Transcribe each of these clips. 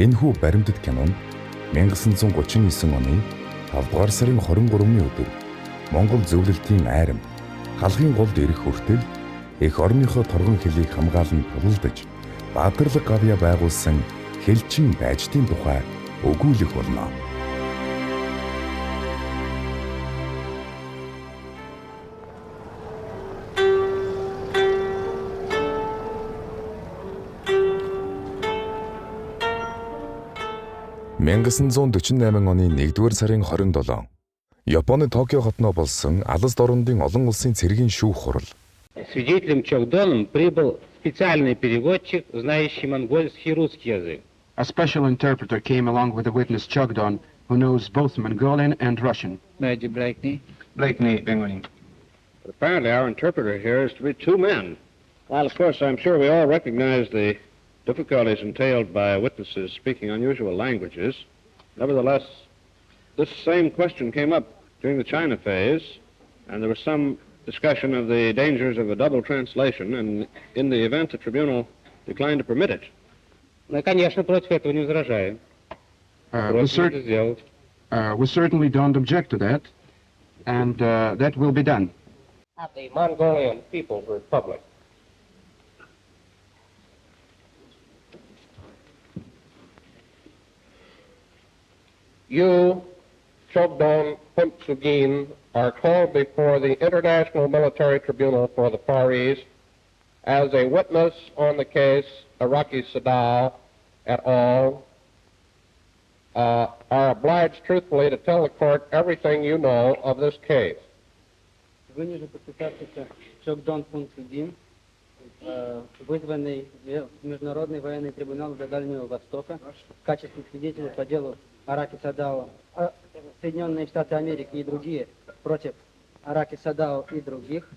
Энэхүү баримтат кино нь 1939 оны 5 дугаар сарын 23-ны өдөр Монгол зөвлөлтийн айрам халахын голд ирэх хүртэл эх орныхоо торгон хэлийг хамгаалан тулалдаж баатарлаг гавья байгуулсан хэлчин байжтын тухай өгүүлэх болно. (1948 оны 1-р сарын 27) Японы Токио хотноо болсон алс дорндын олон улсын цэргийн шүүх хурал. Свидетелем Чогдоном прибыл специальный переводчик, знающий монгольский и русский язык. A special interpreter came along with the witness Chogdon, who knows both Mongolian and Russian. Major Blakeney. Blakeney, Bengali. Apparently our interpreter here is to be two men. While of course I'm sure we all recognize the difficulties entailed by witnesses speaking unusual languages, nevertheless this same question came up during the China phase, and there was some discussion of the dangers of a double translation, and in the event the tribunal declined to permit it. Ну, конечно, против этого не возражаем. We certainly don't object to that, and that will be done. The Mongolian People's Republic. You, Chogdon Punsugin, are called before the International Military Tribunal for the Far East as a witness on the case Araki Sadao et al. Are obliged truthfully to tell the court everything you know of this case. Вынужден подписаться Чогдон Пунцудин, вызванный в Международный военный трибунал для Дальнего Востока в качестве свидетеля по делу Араки Садао, Соединенные Штаты Америки и другие против Араки Садао и других,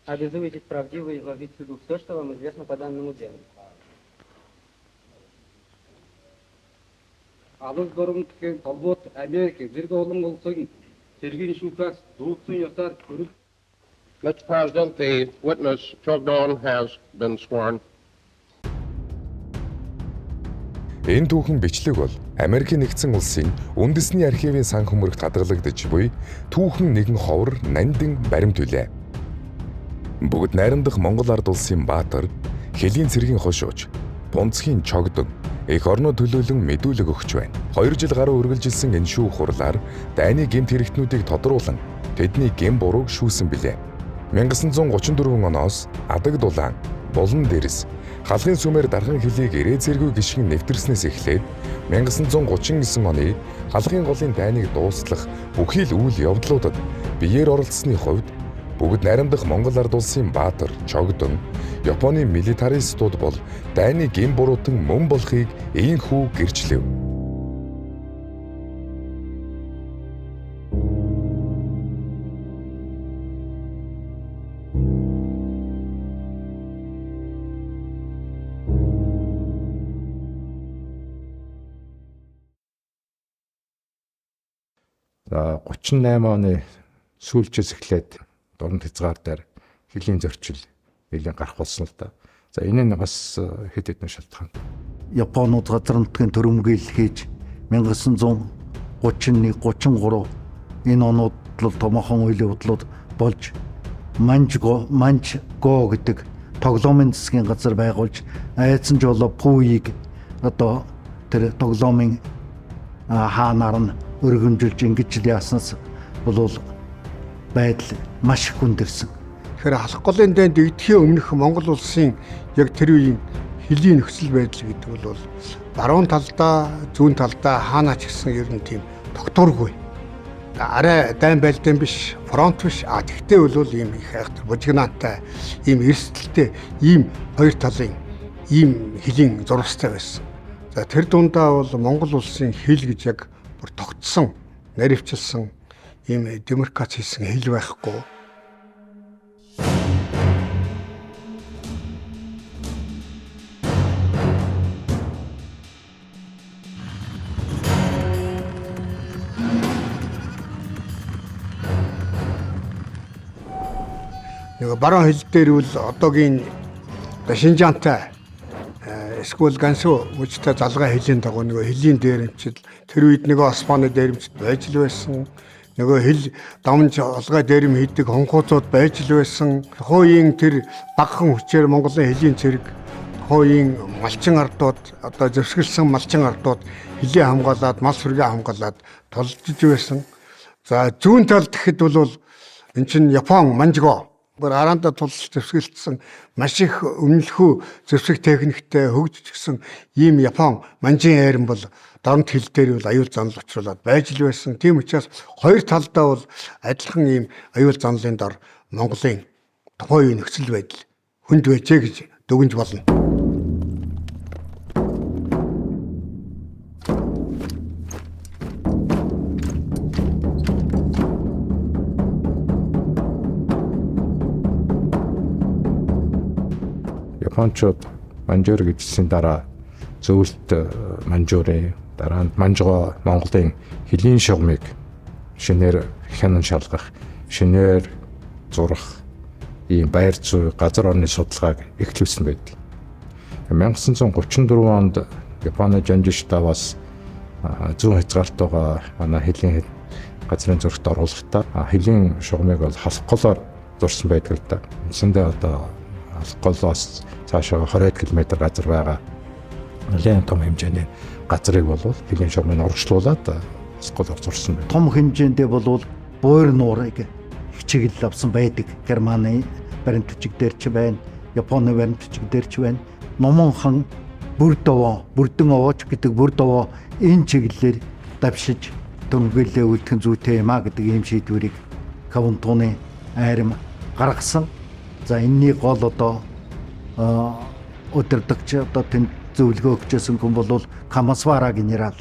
обязуетесь правдиво изложить суду все, что вам известно по данному делу. Алыс дөрмөткен толгойд Америк зэрэг олон улсын цэргийн шүүхээс дүүцэн ёсоор хүрэх. Mr. President, the witness Chogdon has been sworn. Энэ түүхэн бичлэг бол Америкийн нэгдсэн улсын үндэсний архивын сан хөмөрөгт хадгалагдаж буй түүхэн нэгэн ховор нандин баримт үлээ. Бүгд найрамдах Монгол ард улсын баатар, хэлийн цэргийн хошууч, Бунцхийн Чогдон эх орноо төлөөлөн мэдүүлэг өгч байна. 2 жил гаруй үргэлжилсэн энэ шүүх хурлаар дайны гэмт хэрэгтнүүдийг тодруулан тэдний гэм бурууг шүүсэн билээ. 1934 оноос Адаг дулаан, Булан дэрэс, халахын сүмээр дархан хэлийг ирээ зэргүй гიშгэн нэвтэрснээс эхлээд 1939 оны халахын голын дайныг дуустгах бүхий л үйл явдлуудад биеэр оролцсны хувьд бүгд найрамдах Монгол ард улсын баатар, Чогдон, Японы милитаристууд бол дайны гэм буруутан мөн болохыг ийхүү гэрчлэв. За 38 оны сүүлчээс эхлээд дорн хязгаар дээр хэлийн зөрчил нэлийн гарах болсон л да. За энэ нь бас хэд хэдэн шалтгаан. Японууд газар нутгийн төрөмгийл хийж 1931, 33 энэ онууд бол томоохон үйл явдлууд болж Манжго гэдэг тоглоомын засгийн газар байгуулж айдсан жолоо Пуийг одоо тэр тоглоомын хаанаар нь өргөмжилж ингэж л яаснаас бол байдал маш их хүндэрсэн. Тэгэхээр халах голын дайнд игдэхийн өмнөх Монгол улсын яг тэр үеийн хэлийн нөхцөл байдал гэдэг бол баруун талдаа, зүүн талдаа хаанаа ч гэсэн ер нь тийм тогтворгүй. Арай дайн байлдаан биш, фронт биш. Тэгтээ бол ийм их хайхтар бужигнаантай, ийм эрсдэлтэй, ийм хоёр талын ийм хэлийн зурвастай байсан. За тэр дундаа бол Монгол улсын хэл гэж яг бүр тогтсон, наривчилсан ийм демаркац хийсэн хэл байхгүй. Баруун хэл дээр бол одоогийн Шинжаантай эсвэл гансуу мужтай залгаа хэлийн дагуу нөгөө хэлийн дээрэмчил тэр үед нөгөө османы дээрэмчд байж л байсан. Нөгөө хэл давмж олгой дээрэм хийдэг хонхууцууд байж л байсан. Хууийн тэр багахан хүчээр Монголын хэлийн цэрэг хууийн малчин ардууд одоо зэвсгэлсэн малчин ардууд хилээ хамгаалаад мал сүргээ хамгаалаад тулжиж байсан. За зүүн талд гэхэд бол эн чинь Япон манжго араанда тулж зэвсгэлсэн маш их өмнөлхөө зэвсэг техниктэй хөгжижсэн ийм Япон манжин айран бол дарамт хил дээр бол аюул занал учруулад байж л байсан. Тийм учраас хоёр талдаа бол адилхан ийм аюул занлын дор Монголын тухайн үеийн нөхцөл байдал хүнд байжээ гэж дүгнж болно. Япончууд манжуур гэжсэн дараа зөвлөлт манжуурын дараа нь манжгоо Монголын хэлийн шугамыг шинээр хянан шалгах, шинээр зурах ийм байр зүй газар орны судалгааг эхлүүлсэн байдаг. 1934 онд Японы Жанжиштаваас зүүн хязгаартайгаа манай хэлийн газрын зурагт оруулахдаа хэлийн шугамыг бол халахголоор зурсан байдаг л да. Үндсэндээ одоо халахголоос цаашаа 20 км газар байгаа нэлээд том хэмжээний газрыг бол хэлийн шугамыг урагшлуулад халахголоор зурсан байдаг. Том хэмжээндээ бол буур нуурыг хичээл авсан байдаг. Германы баримт бичиг дээр ч байна, Японы баримт бичиг дээр ч байна. Номонхан бүрдэн овооч гэдэг бүрд овоо энэ чиглэлээр давшиж дөнгөлөө үлдхэн зүйтэй юм а гэдэг ийм шийдвэрийг Кавунтууны айрам гаргасан. За энэний гол одоо өдөрдөгч одоо тэнд зөвлөгөө өгчсэн хүн бол Камасвара генерал.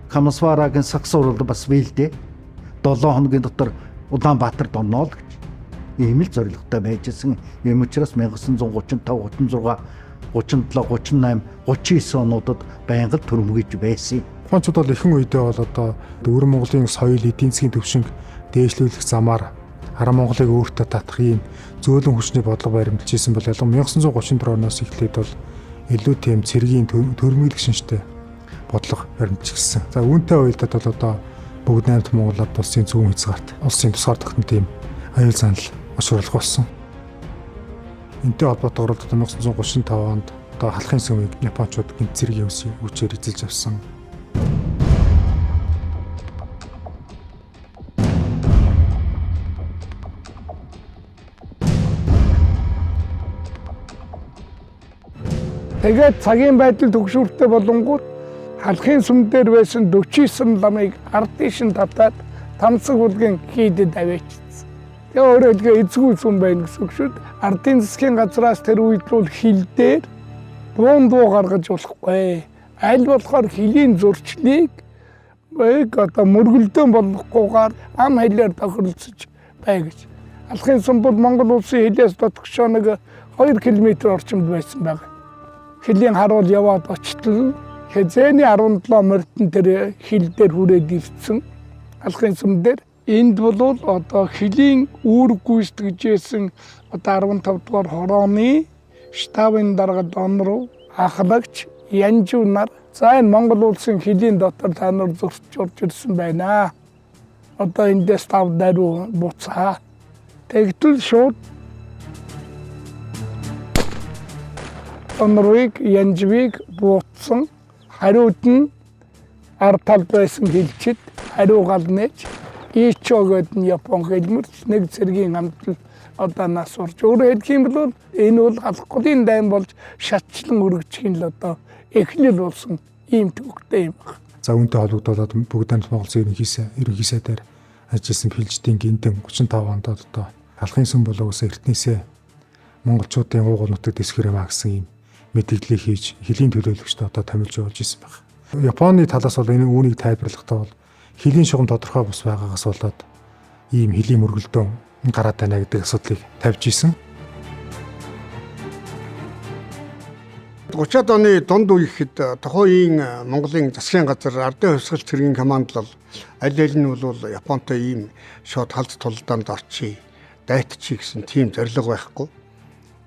Камасварагийн сагс уралд бас бийлдэ 7 хоногийн дотор Улаанбаатарт орно л гэж ийм л зорилготой байжсэн. Ийм учраас 1935, 36, 37, 38, 39 онуудад байнга төрөмгөж байсан. Япончууд бол ихэнх үедээ бол одоо Өвөр Монголын соёл, эдийн засгийн төвшинг дээшлүүлэх замаар Араа Монголыг өөртөө татах ийм зөөлөн хүчний бодлого баримталж ирсэн бол ялангуяа 1934 оноос эхлээд бол илүү тийм цэргийн төрөмгөлөх шинжтэй бодлого баримталж ирсэн. За үүнтэй уялдаад бол одоо бүгд 8 Монголд улсын зүүн хязгаарт улсын тусгаар тогтмол тийм аюул занал учруулах болсон. Энтэй холбоотойгоор 1935 онд одоо халахын сүмийг Япончууд гинт цэргийн хүчээр эзэлж авсан. Тэгээд цагийн байдал төгшөөртэй болонгууд халахын сүм дээр байсан 49 ламыг ард тийш нь татаад Тамсаг булгийн хийдэд аваачсан. Тэгээ өөрөө хэлгээ эзгүй сүм байна гэсэн үг шүү дээ. Ардын засгийн газраас тэр үед бол хил дээр дуу гаргаж болохгүй. Аль болохоор хилийн зурчлыг одоо мөргөлдөөн болохгүйгээр ам хэлээр тохиролцож бай гэж. Халахын сүм бол Монгол улсын хилээс дотгошоо нэг 2 км орчимд байсан байгаа. Хилийн харуул яваад очтол хэзээний 17 морьтон тэр хил дээр хүрээд ирсэн халахын сүм дээр. Энд бол одоо хилийн үүрэг гүйцэтгэжсэн одоо 15 дугаар хорооны штабын дарга донруу ахлагч Янжуу нар за энэ Монгол улсын хилийн дотор та нар зурч орж ирсэн байна. Одоо эндээс тав даруй буцаа. Тэгтэл шууд Донруыг, Янжвыг буутсан. Хариуд нь ард талд байсан хилчид хариу гал нээж Ичо гэдэг нь Япон хэлмэрч нэг цэргийн хамтал одоо нас урж. Өөрөөр хэлэх юм бол энэ бол халахгүйн дайн болж шатчлан өргөжхийн л одоо эхлэл болсон ийм төвхтэй юм байна. За үүнтэй холбогдоод бүгд амт Монголын ерөнхий сайдаар ажилласан Филждийн гинтэн 35 онд одоо халахын сүм болоогоос эртнээсээ монголчуудын уугуул нутагт эсгэр юмаа гэсэн ийм мэдээлэл хийж хилийн төлөөлөгчд одоо томилж явуулж ирсэн байна. Японы талаас бол энэ үүнийг тайлбарлахдаа бол хилийн шугам тодорхой бус байгаагаас болоод ийм хилийн мөргөлдөөн гараад байна гэдэг асуудлыг тавьж исэн. 30-аад оны дунд үеихэд тухайн Монголын засгийн газар ардын хувьсгал цэргийн команд бол аль нь бол Японтой ийм шууд халз тулдаанд орчий, дайтчий гэсэн тийм зорилго байхгүй.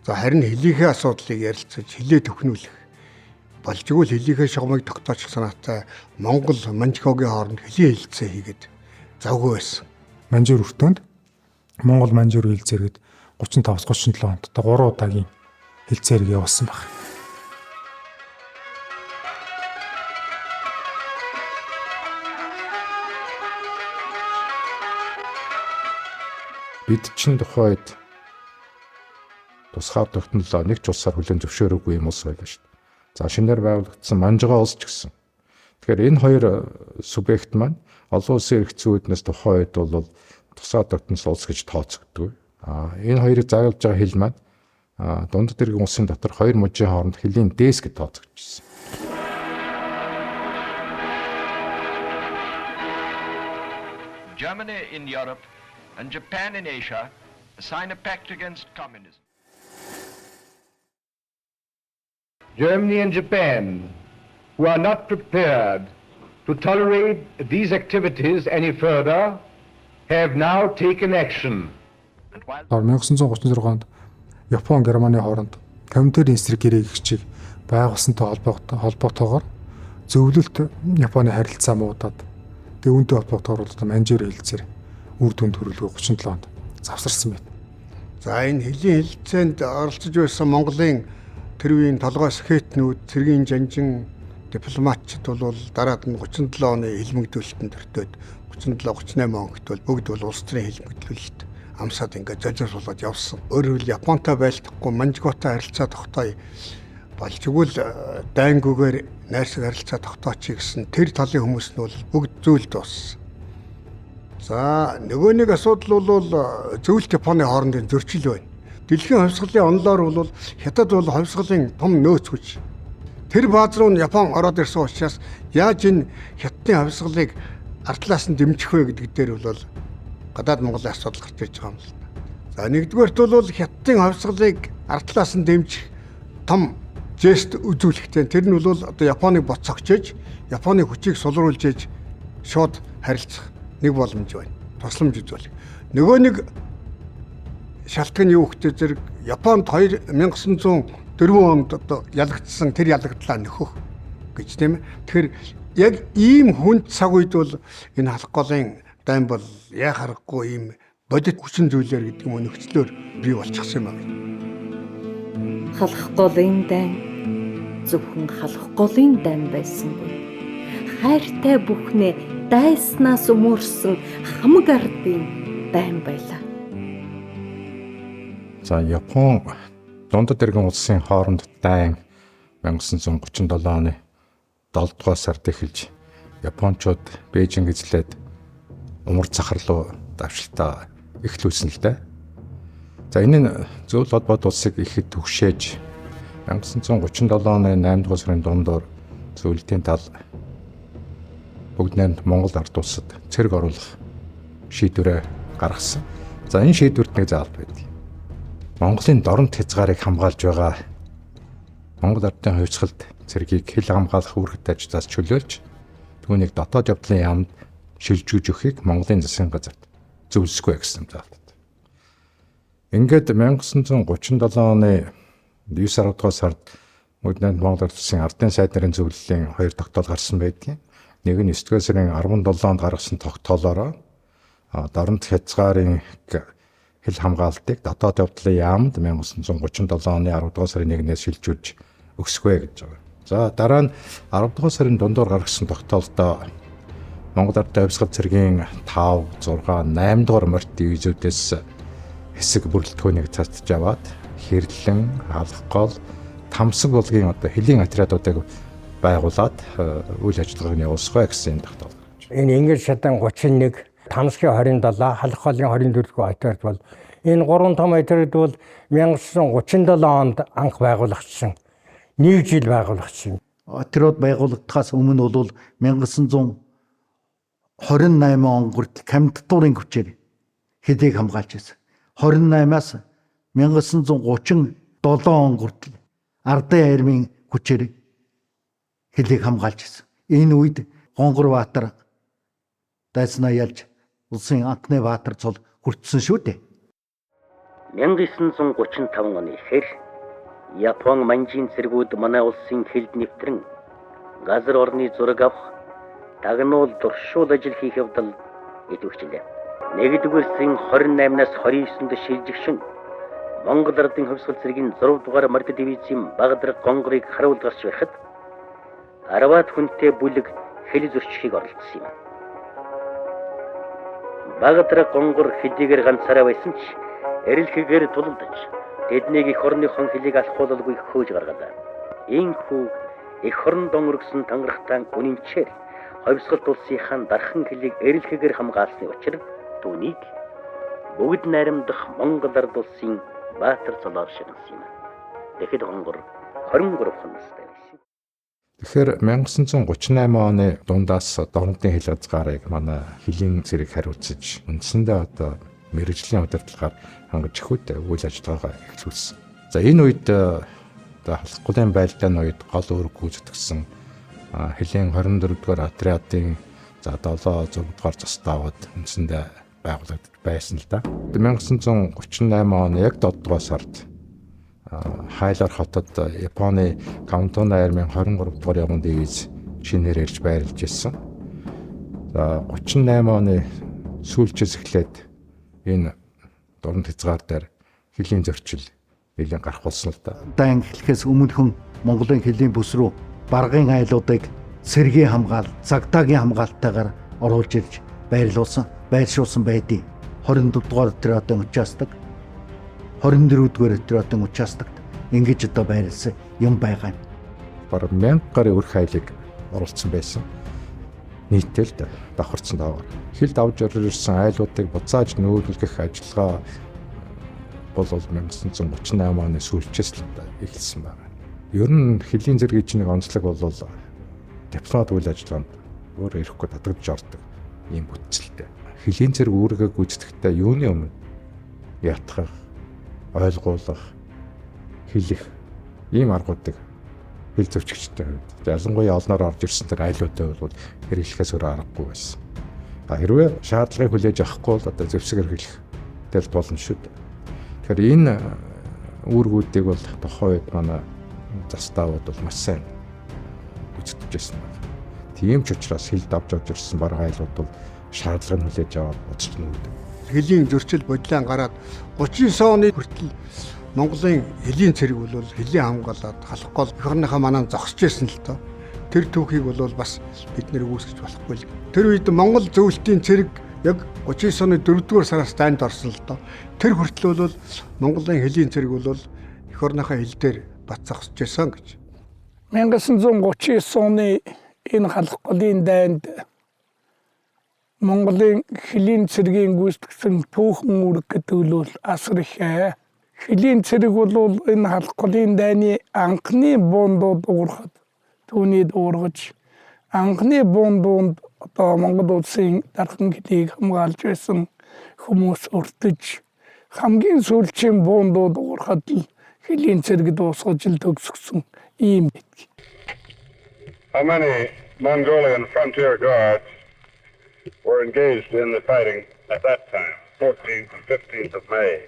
За харин хилийнхээ асуудлыг ярилцаж хилээ төхнүүлэх болжгүй л хэлийнхээ шугамыг тогтоочих санаатай Монгол Манжгоогийн хооронд хэлийн хэлэлцээ хийгээд завгүй байсан. Манжуур өртөөнд Монгол Манжуур хэлцээргээд 35-37 онд 3 удаагийн хэлцээрийг явуулсан баг. Бид чинь тухайд тусгаар тогтнолоо нэг ч улсаар хүлээн зөвшөөрөөгүй юм улс байлаа шүү дээ. За шинээр байгуулагдсан Манжгаа улс ч гэсэн. Тэгэхээр энэ хоёр субъект маань олон улсын эрх зүйн үүднээс тухайн үед бол тусгаар тогтнол улс гэж тооцогддог. Энэ хоёрыг заавалж байгаа хэл маань дундад иргэн улсын дотор хоёр мужийн хооронд хэлийн дээс гэж тооцогдчихсэн. Germany in Europe and Japan in Asia sign a pact against communism. Germany and Japan, who are not prepared to tolerate these activities any further, have now taken action. 1936 онд Япон Германы хооронд Коминтерн эсрэг гэрээ гихчийг байгуулсантай холбоотойгоор зөвлөлт Японы харилцаа муудаад тэг үүнтэй холбоотойгоор Манжуур хэлцээр үр дүнд хүрэлгүй 37 онд завсарсан байна. За энэ хэлийн хэлэлцээнд оролцож байсан Монголын тэр үеийн толгойс хэтнүүд, цэргийн жанжин дипломатчид бол дараад нь 37 оны хэлмэгдүүлэлтэнд өртөөд 37-38 онд бол бүгд бол улс төрийн хэлмэгдүүлэлт амсаад ингээд золиослуулаад явсан. Өөрөөр хэл Японтой байлдахгүй Манжгоотой харилцаа тогтооё. Болжгүй л дайнгүйгээр найрсаг харилцаа тогтоочих гэсэн тэр талын хүмүүс нь бол бүгд зөвлөд болсон. За нөгөө нэг асуудал бол зөвлөлт Японы хоорондын зөрчил байна. Дэлхийн хувьсгалын онолоор бол Хятад бол хувьсгалын том нөөц хүч. Тэр бааз руу Япон ороод ирсэн учраас яаж энэ Хятадын хувьсгалыг артлаас нь дэмжих вэ гэдэг дээр бол гадаад Монголын асуудал гарч ирж байгаа юм л да. За нэгдүгээрт бол Хятадын хувьсгалыг артлаас нь дэмжих том жест үзүүлэхтэй. Тэр нь бол одоо Японыг боцогчж, Японы хүчийг сулруулж иж шууд харилцах нэг боломж байна. Тусламж үзүүлэх. Нөгөө нэг шалтгаан нь юу гэхтэй зэрэг Японд 1904 онд одоо ялагдсан тэр ялагдлаа нөхөх гэж тийм ээ. Тэгэхээр яг ийм хүнд цаг үед бол энэ халах голын дайн бол яа харахгүй ийм бодит хүчин зүйлээр гэдэг юм нөхцлөөр бий болчихсон юм байна. Халах голын дайн зөвхөн халах голын дайн байсангүй. Хайртай бүхнээ дайснаас өмөрсөн хамаг ардын дайн байлаа. За Япон дундад иргэн улсын хооронд дайн 1937 оны 7 дугаар сард эхэлж Япончууд Бээжинг эзлээд умар захар руу давшилтаа эхлүүлсэн л дээ. За энэ нь зөвлөлт холбоот улсыг ихэд түгшээж 1937 оны 8 дугаар сарын дундор зөвлөлтийн тал бүгд найрамд Монгол ард улсад цэрэг оруулах шийдвэрээ гаргасан. За энэ шийдвэрт нэг заалт байдаг. Монголын дорнод хязгаарыг хамгаалж байгаа Монгол ардын хувьсгалд цэргийг хил хамгаалах үүрэгтэй ажлаас чөлөөлж түүнийг дотоод явдлын яамд шилжүүлж өгөхийг Монголын засгийн газарт зөвлөсгүй гэсэн заалт. Ингээд 1937 оны 9 дугаар сард Мөднөд Монгол улсын ардын сайд нарын зөвлөлийн 2 тогтоол гарсан байдгийг. Нэг нь 9 дугаар сарын 17-нд гаргасан тогтоолоор дорнод хязгаарын хил хамгаалтыг дотоод явдлын яамд 1937 оны 10 дугаар сарын 1-ээс шилжүүлж өгсгөө гэж байгаа. За дараа нь 10 дугаар сарын дундуур гаргасан тогтоолдоо Монгол ардын хувьсгал цэргийн 5, 6, 8 дугаар морьт дивизиудээс хэсэг бүрэлдэхүүнийг цацж аваад хэрлэн, халах гол, тамсаг булгийн одоо хэлийн отрядуудыг байгуулад үйл ажиллагааг нь явуулсгай гэсэн тогтоол. Энэ Ингл шатан 31, тамсгийн 27, халах голын 24-р отряд бол энэ гурван том отряд бол 1937 онд анх байгуулагдсан. Нэг жил байгуулагдсан. Отряд байгуулагдахаас өмнө бол 1928 он хүртэл комендатурын хүчээр хэдийг хамгаалж байсан. 28-аас 1937 он хүртэл ардын армийн хүчээр хэдийг хамгаалж байсан. Энэ үед Гонгор Баатар дайснаа ялж улсын анхны Баатар цол хүртсэн шүү дээ. 1935 оны хэл Япон манжийн цэргүүд манай улсын хилд нэвтрэн газар орны зураг авах, тагнуул дуршуул ажил хийх явдал идэвхжлээ. 1-р сарын 28-наас 29-нд шилжигшин Монгол Ардын хөвсгөл цэргийн 6 дугаар морд дивизийн Багадраг гонгорыг харуулж гарч байхад 10-аад хүнтэй бүлэг хэл зөрчихийг оролцсон юм. Багадраг гонгор хэдийгээр ганцаараа байсан ч эрэлхийгээр тулалдаж тэднийг эх орныхон хөлийг алхуулалгүй хөөж гаргалаа. Ийхүү эх оронд өнгөрсөн тангарахтаа үнэнчээр ховсголт улсынхаа дархан хөлийг эрэлхийгээр хамгаалсны учир түүнийг бүгд найрамдах Монгол ард улсын баатар цолоор шагнасан юм. Тэгэхэд гонгор 23 хүн настай байсан. Тэгэхээр 1938 оны дундаас дорнодын хил хязгаарыг манай хилийн зэрэг хариуцж үндсэндээ одоо мэрэгжлийн удирдлагаар хангаж ихүүтэй үйл ажиллагаагаа эхлүүлсэн. За энэ үед халахгүй байлдааны үед гол үүрэг гүйцэтгэсэн хилийн 24-р отрядын 7-6-р заставууд үндсэндээ байгуулагдаж байсан л да. 1938 оны яг 7 дугаар сард Хайлар хотод Японы Кантон Армийн 23 дугаар явган дивиз шинээр ирж байрлаж ирсэн. За 38 оны сүүлчээс эхлээд энэ дорнод хязгаар дээр хилийн зөрчил нэлийн гарах болсон л да. Дан эхлэхээс өмнөхөн Монголын хилийн бүс рүү баргын айлуудыг сэргийн хамгаалал, цагтаагийн хамгаалтайгаар оруулж ирж байрлуулсан байдیں۔ 24 дугаар отрядын участок 24 дугаар отрядын участокт ингэж одоо байрласан юм байгаа юм. Бараг 1000 гаруй өрх хайлыг оруулсан байсан. Нийтдээ л давхарцсан даваа. Хилд авж ирсэн айлуудыг буцааж нүүлгэх ажиллагаа бол 1938 оны сүүлчээс л эхэлсэн байна. Ер нь хилийн зэргийн онцлог бол дипломат үйл ажиллагаанд өөрөө ирэхгүй татагдж ордог ийм бүтцэлтэй. Хилийн зэрэг үүргээ гүйцэтгэхдээ юуны өмнө ятгах, ойлгуулах, хэлэх ийм аргуудыг хил зөрчигчтэй хувьд ялангуяа олноор орж ирсэн тэр айлуудтай бол хэрэглэхээс өөр аргагүй байсан. Хэрвээ шаардлагыг хүлээж авахгүй бол одоо зэвсэг хэрэглэх дээр болно шүү дээ. Тэгэхээр энэ үүргүүдийг бол тухайн үед манай заставууд бол маш сайн гүйцэтгэж байсан байна. Тийм ч учраас хилд авч ирсэн бараг айлууд бол шаардлагыг хүлээж аваад буцаж нүүдэг. Хилийн зөрчил бодлоо гараад 39 оны хүртэл Монголын хилийн цэрэг бол хилийн хамгаалаад халах гол эх орныхаа манаа зогсож байсан л доо. Тэр түүхийг бол бас бид нэр үүсгэж болохгүй л. Тэр үед Монгол зөвлөлтийн цэрэг яг 39 оны 4-р сараас дайнд орсон л доо. Тэр хүртэл бол Монголын хилийн цэрэг бол эх орныхаа хил дээр бат зогсож байсан гэж. 1939 оны энэ халах голын дайнд Монголын хилийн цэргийн гүйцэтгэсэн түүхэн үүрэг гэдэг нь асар их. Хилийн цэрэг бол энэ халах голын дайны анхны буундууд уурхад түүний дуургаж анхны буундууд одоо Монгол улсын дархан хилийг хамгаалж байсан хүмүүс өртөж хамгийн сүүлчийн буундууд уурхад л хилийн цэрэг дуусгаж л төгсгсөн ийм байдаг. How many Mongolian frontier guards were engaged in the fighting at that time, 14th and 15th of May?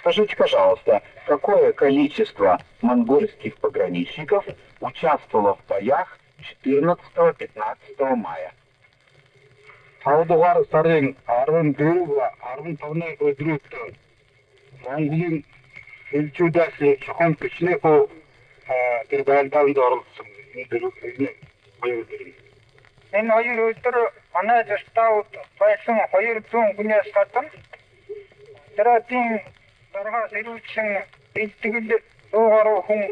Скажите, пожалуйста, какое количество монгольских пограничников участвовало в боях 14-15 мая? 5 дугаар сарын 14-15-ны өдрүүд Монголын хилчүүдээс чухал бичнэхүү тэр байлдаанд оролцсон энэ хоёр өдөр манай застав байсан 200 хүнээс гадна тэрийн дарга сэрүүчэн эдгэл дуугаар хүн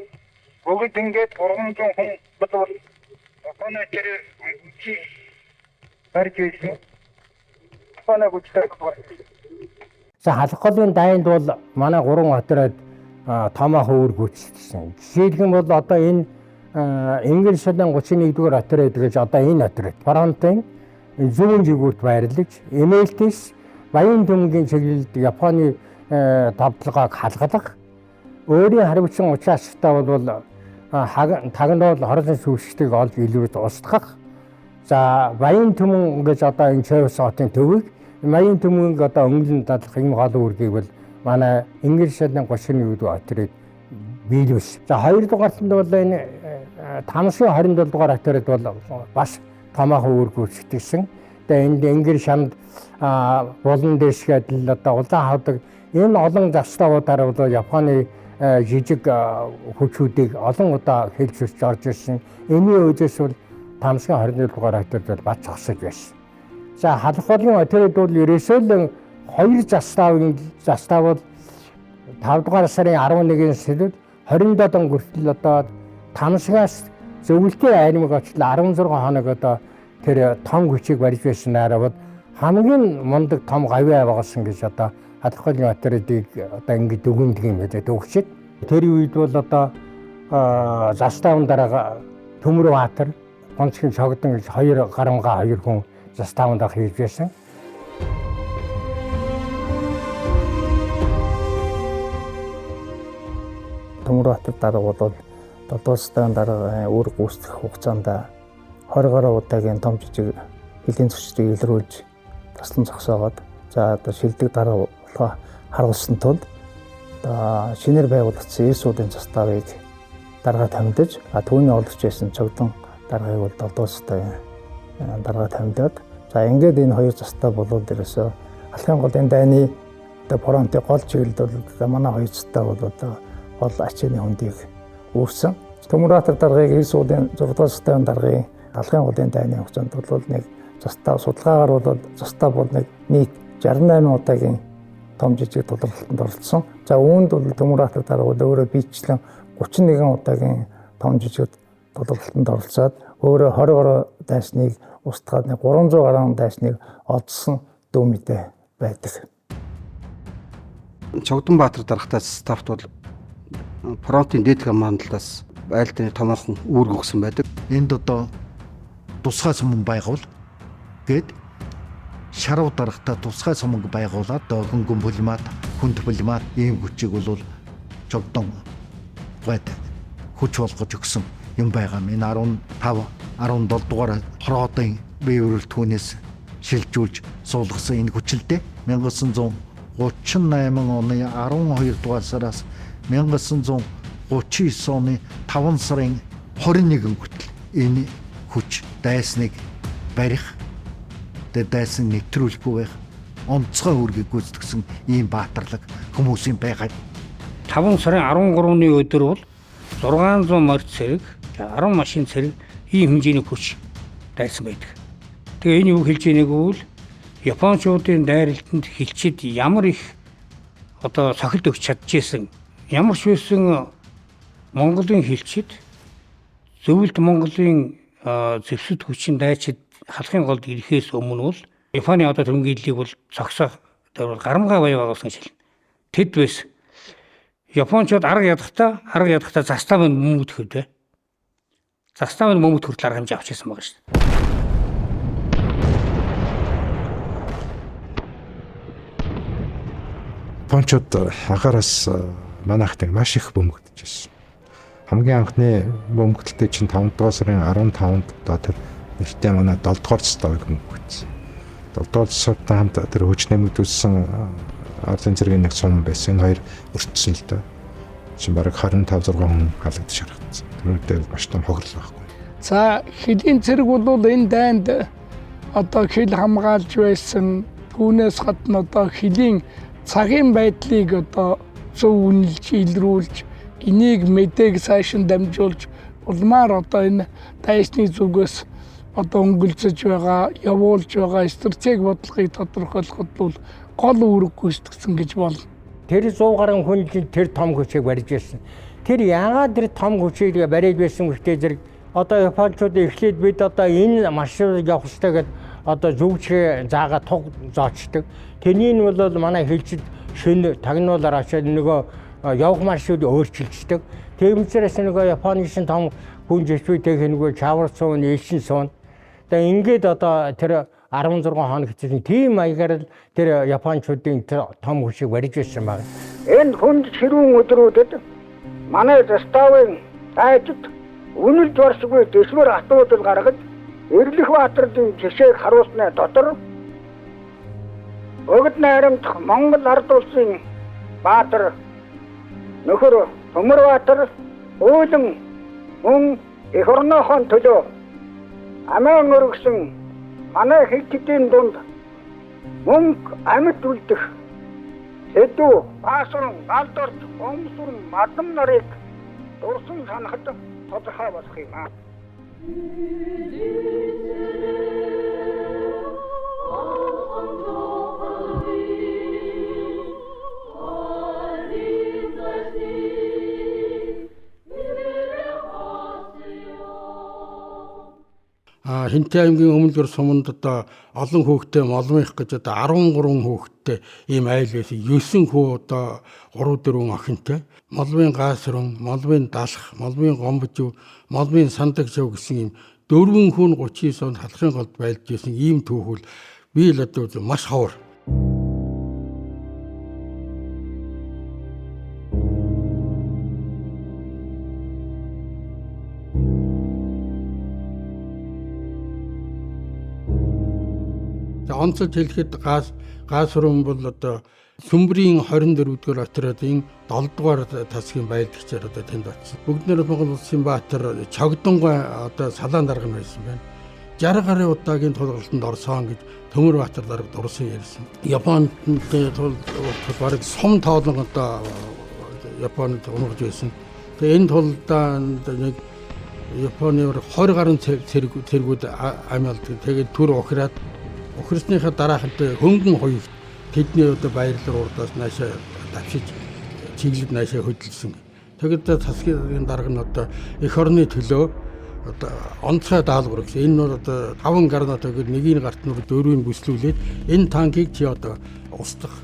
бүгд ингээд 300 хүн бодвол опона тэр чи барьж опона гүчтэй. За халах голын дайнд бол манай 3 отряд томоохон үүрэг гүйцэтгсэн. Жишээлх нь бол одоо энэ Инглиш шатны 31-р отряд гэж одоо энэ отряд фронтын зүүн жигүүрт байрлаж Эмэлтис баян төмгийн чиглэлд Японы тавталгааг халгалах өөрийн харвчин учаасттай бол тагнуул хорлон сүвшгийг олж илүүж устгах. За баян төмөн гэж одоо энэ Чойвс хотын төвийг баян төмөнг одоо өнгөлн дадлах юм гол үүргийг бол манай Инглиш шатны 31-р отряд биелүүлсэн. За хоёрдугаарт нь бол энэ Тамсын 27 дугаар атарид бол бас томоохон үүрэг гүйцэтгэсэн. Тэгээ энд Энгэр шанд булан дэшгээд л одоо улаан хавдаг энэ олон заставуудаар бол Японы жижиг хүчүүдийг олон удаа хэлж өсч орж ирсэн. Энийн үдээс бол Тамсын 21 дугаар атарид бол бат зогсож байсан. За халах болын атарид бол ерөөсөө л 2 застав бол 5 дугаар сарын 11-ний сүүлд 27 хүртэл одоо Тамсгаас зөвлөлтийн аймаг очлоо 16 хоног одоо тэр том хүчийг барьж байснаар бол хамгийн мундаг том гавьяа байгуулсан гэж одоо халахлын атаридыг одоо ингэ дүгнэдэг юм байна төгсөд. Тэр үед бол одоо заставын дараа Төмөр Баатар, Гонцгийн цогдон гэж 2 гарамга 2 хүн заставын дараа хийж байсан. Төмөр Баатар дараа бол 7 сарын дараа үүрэг гүйцэтгэх хугацаанд 20 гаруй удаагийн том жижиг хэлийн зөрчилийг илрүүлж таслан зогсоогоод за одоо шилдэг дараа харгалсан тул одоо шинээр байгуулагдсан ИСУ-ийн заставыг дарга тамдиж түүний олж байсан цогдон даргаыг бол 7 сарын дарга тамдиад за ингээд энэ хоёр застав болоод ерөөсөө алхын голын дайны одоо фронтын гол чиглэлд бол манай хоёр застав бол одоо гол ачааны хөндийг үүрсэн. Төмөр Баатар даргаыг ИСУ-ийн 6 дугаар заставын даргын алхын голын дайны хугацаанд бол нэг застав судалгаагаар бол застав бол нэг 68 удаагийн том жижиг тодорхойлолтод оролцсон. За үүнд бол Төмөр Баатар дарга бол өөрөө биечлэн 31 удаагийн том жижиг тодорхойлолтод оролцоод өөрөө 20 гаруй дайсныг устгаад 300 гаруй дайсныг олдсон дүү мэдээ байдаг. Цогдон Баатар даргатай стафт бол фронтын дээд командалтаас айлтны томоохон үүрэг өгсөн байдаг. Энд одоо тусгай суман байгуул гээд шарав даргатай тусгай суман байгуулаад хөнгөн булмаад хүнд булмаад ийм хүчийг бол цогдон гойд хүч болгож өгсөн юм байгаа. Энэ 15 17 дугаар хороодын биеэрэл түүнээс шилжүүлж суулгасан энэ хүчлдээ 1938 оны 12 дугаар сараас 1939 оны 5 сарын 21 хүртэл энэ хүч дайсныг барих дайсан нэвтрүүлэхгүй байх онцгой үүргийг гүйцэтгсэн ийм баатарлаг хүмүүсийн байгаа. 5 сарын 13-ны өдөр бол 600 морь цэрэг, 10 машин цэрэг ийм хэмжээний хүч дайсан байдаг. Тэгээ энэ юу хэлж байгааг бол Япончуудын дайралтанд хилчид ямар их одоо сохилт өгч чадчихсан. Ямар ч байсан Монголын хилчид зөвлөлт Монголын зэвсэд хүчин дайчид халахын голд ирэхээс өмнө бол Японы одоо төрөнгийн бол цогсох гарамгай баяа байгуулсан шил. Тэд байсан. Япончууд арга ядахтаа заставын мөнгөд хөрдөө. Заставын мөнгөд хүртэл арга хэмжээ авч ирсэн байгаа шүү дээ. Япончууд анхаараас манайхтай маш их бөмбөгдөж байсан. Хамгийн анхны бөмбөгдөлтөд чинь 5 дугаар сарын 15-нд одоо тэр нэртэй манай 7 дугаар заставыг бөмбөгдсөн. 7 дугаар заставтай хамт тэр хүч нэмэгдүүлсэн ардын зэргийн нэг сум байсан. Энэ хоёр өртсөн л доо. Чин бараг 25-6 хүн халагдаж харагдсан. Тэрүүдэд маш том хохирол байхгүй. За хэдийн цэрэг бол энэ дайнд одоо хил хамгаалж байсан. Түүнээс гадна одоо хилийн цагийн байдлыг одоо зөв үнэлж илрүүлж энийг мэдээг сайшин дамжуулж улмаар одоо энэ дайсны зүгээс одоо өнгөлцөж байгаа, явуулж байгаа стратеги бодлогыг тодорхойлоход бол гол үүрэг гүйцэтгэсэн гэж болно. Тэр 100 гаруй хүн тэр том хүчийг барьж байсан. Тэр яагаад тэр том хүчийг барьж байсан гэхдээ зэрэг одоо Япончууд эхлээд бид одоо энэ маршрутыг явах хэрэгтэй гэдэг одоо зөвчгээ заагаа туг зоочдөг. Тэрний нь бол манай хэлчид шөнө тагнуулаар очоод нөгөө явах маршрутыг өөрчилждэг. Тэгмчээрээс нөгөө Японы шин том хүн жишүүтэй нөгөө чавар суун, элшин суун. Тэгээ ингээд одоо тэр 16 хоног хэвчээ тийм маягаар л тэр Япончуудын том хүчийг барьж байсан байна. Энэ хүнд ширүүн өдрүүдэд манай заставын дайчид үнэлж барсгүй дэшмэр асуудал гаргаж Эрлэх Баатарын жишээг харуулсны дотор Өгд найрамдах Монгол ард улсын баатар нөхөр Төмөрбаатар үүлэн мөн эх орныхон төлөө амиан өргөсөн манай хэлтдийн дунд мөнгө амьд үлдэх сэдв баасан галдорч өмсүр мадам нарыг дурсан санахад тодорхой болох юм аа. Хинтэй аймгийн өмнөдөр суманд одоо олон хүүхдтэй молмих гэж одоо 13 хүүхдтэй ийм айл байсан. 9 хүү одоо 3-4 охинтой. Молмын гаасрын, молмын далах, молмын гомбожив, молмын сандагжив гэсэн ийм 4 хүн 39 онд халахын голд байлж байсан ийм түүхүүл би л одоо маш ховор. Онцолж хэлэхэд гаас руу бол одоо Сүмбрийн 24-р отрядын 7-р тасгийн байлдагчаар одоо тэнд очсон. Бүгд нэр Монгол Улсын баатар Чогдонгой одоо салаан дарга байсан байна. 60 гаруй удаагийн тулгалтанд орсон гэж Төмөрбаатар дарга дурсан ярьсан. Японд тул бараг сум тоолон одоо Японд унагж байсан. Тэгээ энэ тулдаа нэг Японы 20 гаруй цэргүүд амиалдаг. Тэгээд түр ухраад ухрсныхаа дараахад хөнгөн хоёрт тэдний одоо баярлал урдаас наашаа давшиж чиглэл наашаа хөдөлсөн. Тэгэд тасгийн дарга нь одоо эх орны төлөө одоо онцгой даалгавар гэсэн. Энэ нь одоо 5 гарната гээд нэгийг гарт нь 4-ийг бүслүүлээд энэ танкийг чи одоо устгах.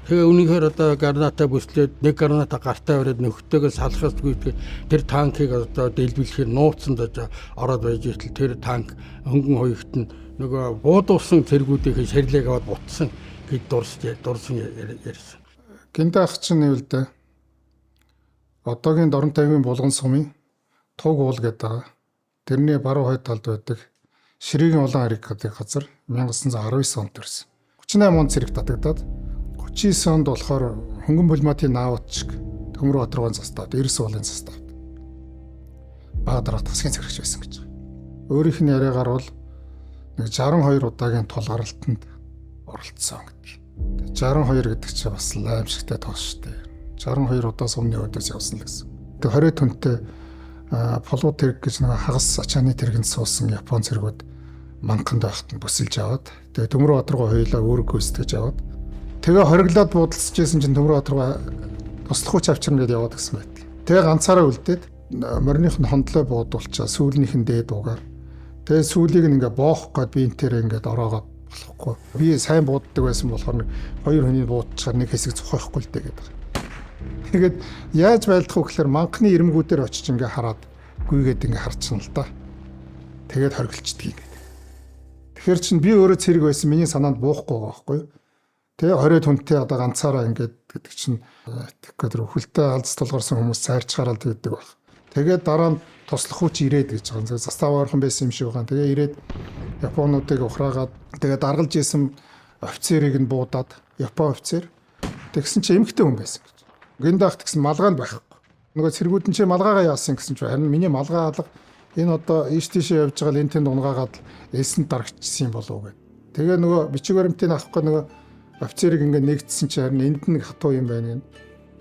Тэгээ үнийхээр одоо гарната бүслээд нэг гарната гартаа өрөөд нөхдөөгөө салахаас гүйдэг тэр танкийг одоо дэлбэлэхээр нууцсанд ороод байж итэл тэр танк хөнгөн хоёрт нь нөгөө буудуулсан цэргүүдийн шарилэг аваад бутсан гэж дурсан ярьсан. Гиндаах чинь нэвэл дээ. Одоогийн Дорн тайвын булган сумын Туг уул гэдэг. Тэрний баруун хойд талд байдаг Ширээгийн улаан ариг гэдэг газар 1919 онд төрсөн. 38 онд цэрэг татагдаад 39 онд болохоор хөнгөн булматын наавчг Төмөрбаатар застаад 90 уулын застаад бага дараа тасгийн цэрэгч байсан гэж байна. Өөрийнх нь яриагаар бол нэг 62 удаагийн тулгаралтанд оролцсон гэдэг. 62 гэдэг чинь бас аимшигтай тоос шүү дээ. 62 удаа сумны өдөөс явсан л гэсэн. Тэг 20 түнтэй полууд тэрэг гэж нэг хагас ачааны тэргэнд суусан Япон цэргүүд манганд байхад нь бүсэлж аваад тэгээ Төмөрбаатар руу хоёулаа өөрөг гүйцэтгэж аваад тэгээ хориглоод буудалсаж байсан чинь Төмөрбаатар туслах хүч авчирна гэдээ яваад гисэн байт. Тэгээ ганцаараа үлдээд мориных нь хондлоо буудуулчаа сүүлнийхэн дээд угаар. Тэгээ сүүлийг ингээ боох гээд би энтээр ингээд ороогоод болохгүй. Би сайн бууддаг байсан болохоор хоёр хүний буудчихаар нэг хэсэг цухахгүй л дээ гэдэг. Тэгээд яаж байлдах вэ гэхээр манхны ирмгүүдээр очиж ингээ хараад гүйгээд ингээ харчихна л да. Тэгээд хоригдчихдаг юм. Тэгэхээр чин би өөрөө цэрэг байсан миний санаанд буухгүй байгаа байхгүй юу? Тэгээ 20 хүнтэй одоо ганцаараа ингээд гэдэг чинь тэгэхээр өвхөлтэй алц тулгарсан хүмүүс цайрч гараад байдаг баг. Тэгээд дараа нь туслах хүч ирээд гэж байгаа. Застава орхон байсан юм шиг байгаа. Тэгээ ирээд Японуудыг ухраагаад тэгээд даргалж исэн офицерыг нь буудаад Япон офицер тэгсэн чинь эмэгтэй хүн байсан гэж. Гиндаахт гэсэн малгай нь байхгүй. Нөгөө цэргүүд нь чи малгайгаа яасан гэсэн чинь харин миний малгай алга энэ одоо ийш тийшээ явж байгаа л энэ тэнд унгаагаад элсэнд дарагчсан юм болов уу гэд. Тэгээ нөгөө бичиг баримтыг авахгүй нөгөө офицерыг ингээд нэгдсэн чинь харин энд нэг хатуу юм байна гэн.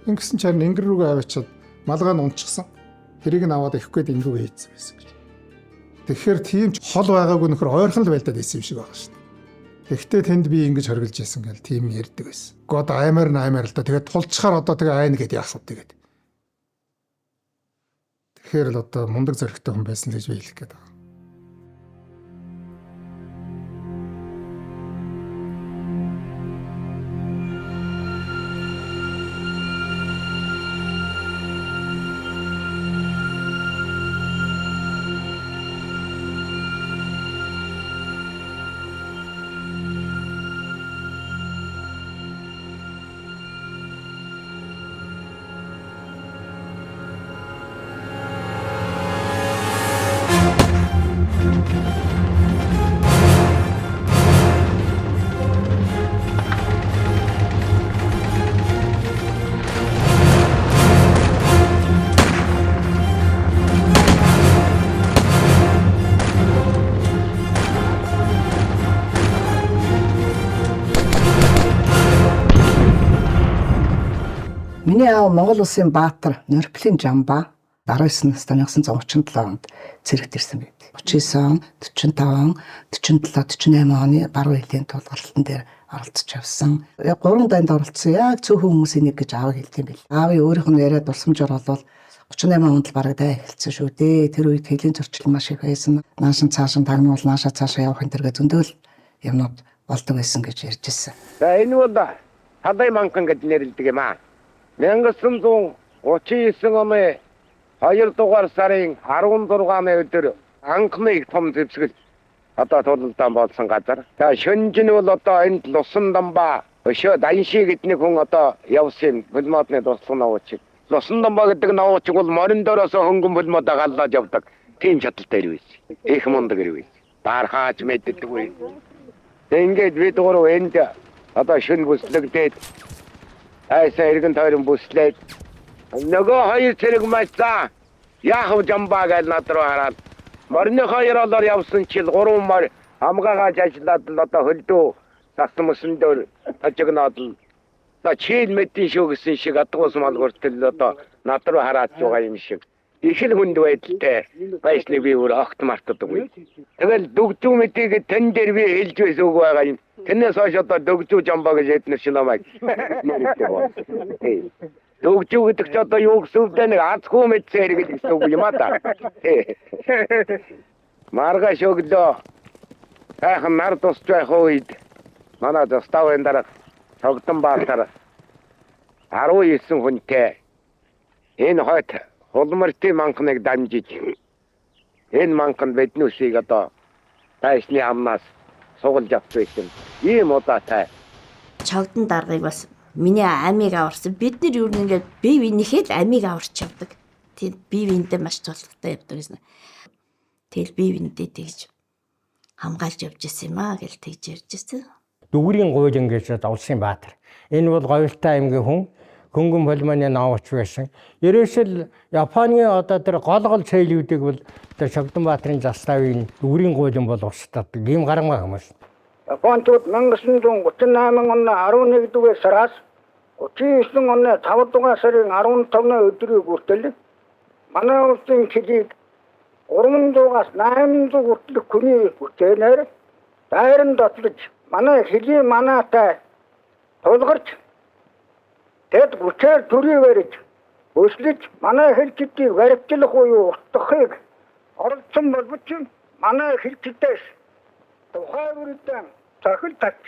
Ингэсэн чинь харин ингэр рүүгээ аваачаад малгай нь унчихсан. Тэрийг нь аваад их гээд ингэрүү хийцсэн байсан гэж. Тэгэхээр тийм ч хол байгаагүй нөхөр ойрхон л байлдаад байсан юм шиг байгаа шүү дээ. Гэхдээ тэнд би ингэж хоригдж байсан гэл тийм ярьдаг байсан. Гэхдээ одоо аймаар л да. Тэгээд тулчхаар одоо тэгээ айна гэдээ яах вэ тэгээд. Тэгэхээр л одоо мундаг зөрөгтэй хүн байсан л гэж би хэлэх гээд байна. Миний аав Монгол улсын баатар Нөрплийн Жамба 19 настай 1937 онд цэрэгт ирсэн байд. 39 он, 45 он, 47, 48 оны баруун хилийн тулгуурлалтан дээр оролцож явсан. 3 дайнд оролцсон. Яг цөөхөн хүмүүсийн нэг гэж аав хэлдэг юм бэл. Аавын өөрийнх нь яриад дурсамжаар болвол 38 онд л бараг даа эхэлсэн шүү дээ. Тэр үед хэлийн зөрчил маш их байсан. Наашин цаашин тагнуул, нааша цаашаа явах энэ төргээ зөндөөл юмнууд болдог байсан гэж ярьж ирсэн. За энэ бол Хадай манхан гэж нэрлэдэг юм аа. 1939 оны 2 дугаар сарын 16-ны өдөр анхны их том зэвсгэл одоо тулалдаан болсон газар. За шөнжин бол одоо энд Лусан Дамба өшөө Данши гэдэг хүн одоо явсан булмаадны дуслах навууч. Лусан Дамба гэдэг навууч бол морин дөрөөс хөнгөн булмаадаа галлаад явдаг. Тийм чадaltaй ирвэ. Их мундаг ирвэ. Дархаач мэддэг үе. Ингээд бид гурав энд одоо шүн бүслэгдээд айсаа иргэн тойрон бүслээд нөгөө хоёр цэрэг мачаа яах Жамба гэж над руу хараад морины хоёр олоор явсан чил 3 мор амгаагааж ажиллаад л одоо хөлдөө тассан мөсөн дээр ажигнаад л чийл мэдэн шүү гэсэн шиг адгуус малгууртэл одоо над руу хараад байгаа юм шиг их л хүнд байдалтай байсны би өөр огт мартдаггүй. Тэгэл дөгжүү мэдээгээ тэн дээр би хэлж байсан үг байгаа юм. Тэрнээс хойш одоо дөгжүү Жамба гэж эднэр шинамайг нэртэй бол. Дөгжүү гэдэг ч одоо юу гэсэн үг нэг азгүй мэдсээр гэдэг үг юм аа та. Маргааш өглөө хайхан нар тусч байх үед манай заставын дараа цогтон баатар 19 хүнтэй энэ хойд Холмортын манхныг дамжиж энэ манхан биднүүсийг одоо тайсны амнаас сугалж авчихсан. Ийм удаатай. Чогдон даргыг бас миний амийг аварсан. Бид нар юу нэгээд бие биенийхээ л амийг аварч явдаг. Тийм бие биендээ маш тулгтай явдаг гэсэн. Тэгэл бие биендээ тэгж хамгаалж явж ирсэн юм аа гэж тэгж ярьж ирсэн. Дүүрийн гуйлан гэж улсын баатар. Энэ бол Говьлтай аймгийн хүн хөнгөн полиманы навууч байсан. Ерөөсөл Японы одоо тэр голгол цэйлүүдийг бол тэр Чогдон баатрын заставын дүүрийн гуйлан бол устдаад ийм гарамга хүмүүс. Японууд 1938 оны 11-р сараас 39 оны 5-р сарын 15-ны өдрийг хүртэл манай улсын хилийг 300-аас 800 хүртэлх хүний бүтээнээр дайран дотлож манай хилийн манаатай тулгарч тэд бүчээр төрий барьж өслөж манай хэлчдийг баримтлах буюу устгахыг оролцсон боловч манай хэлчдээс тухай бүрдэн цахил тач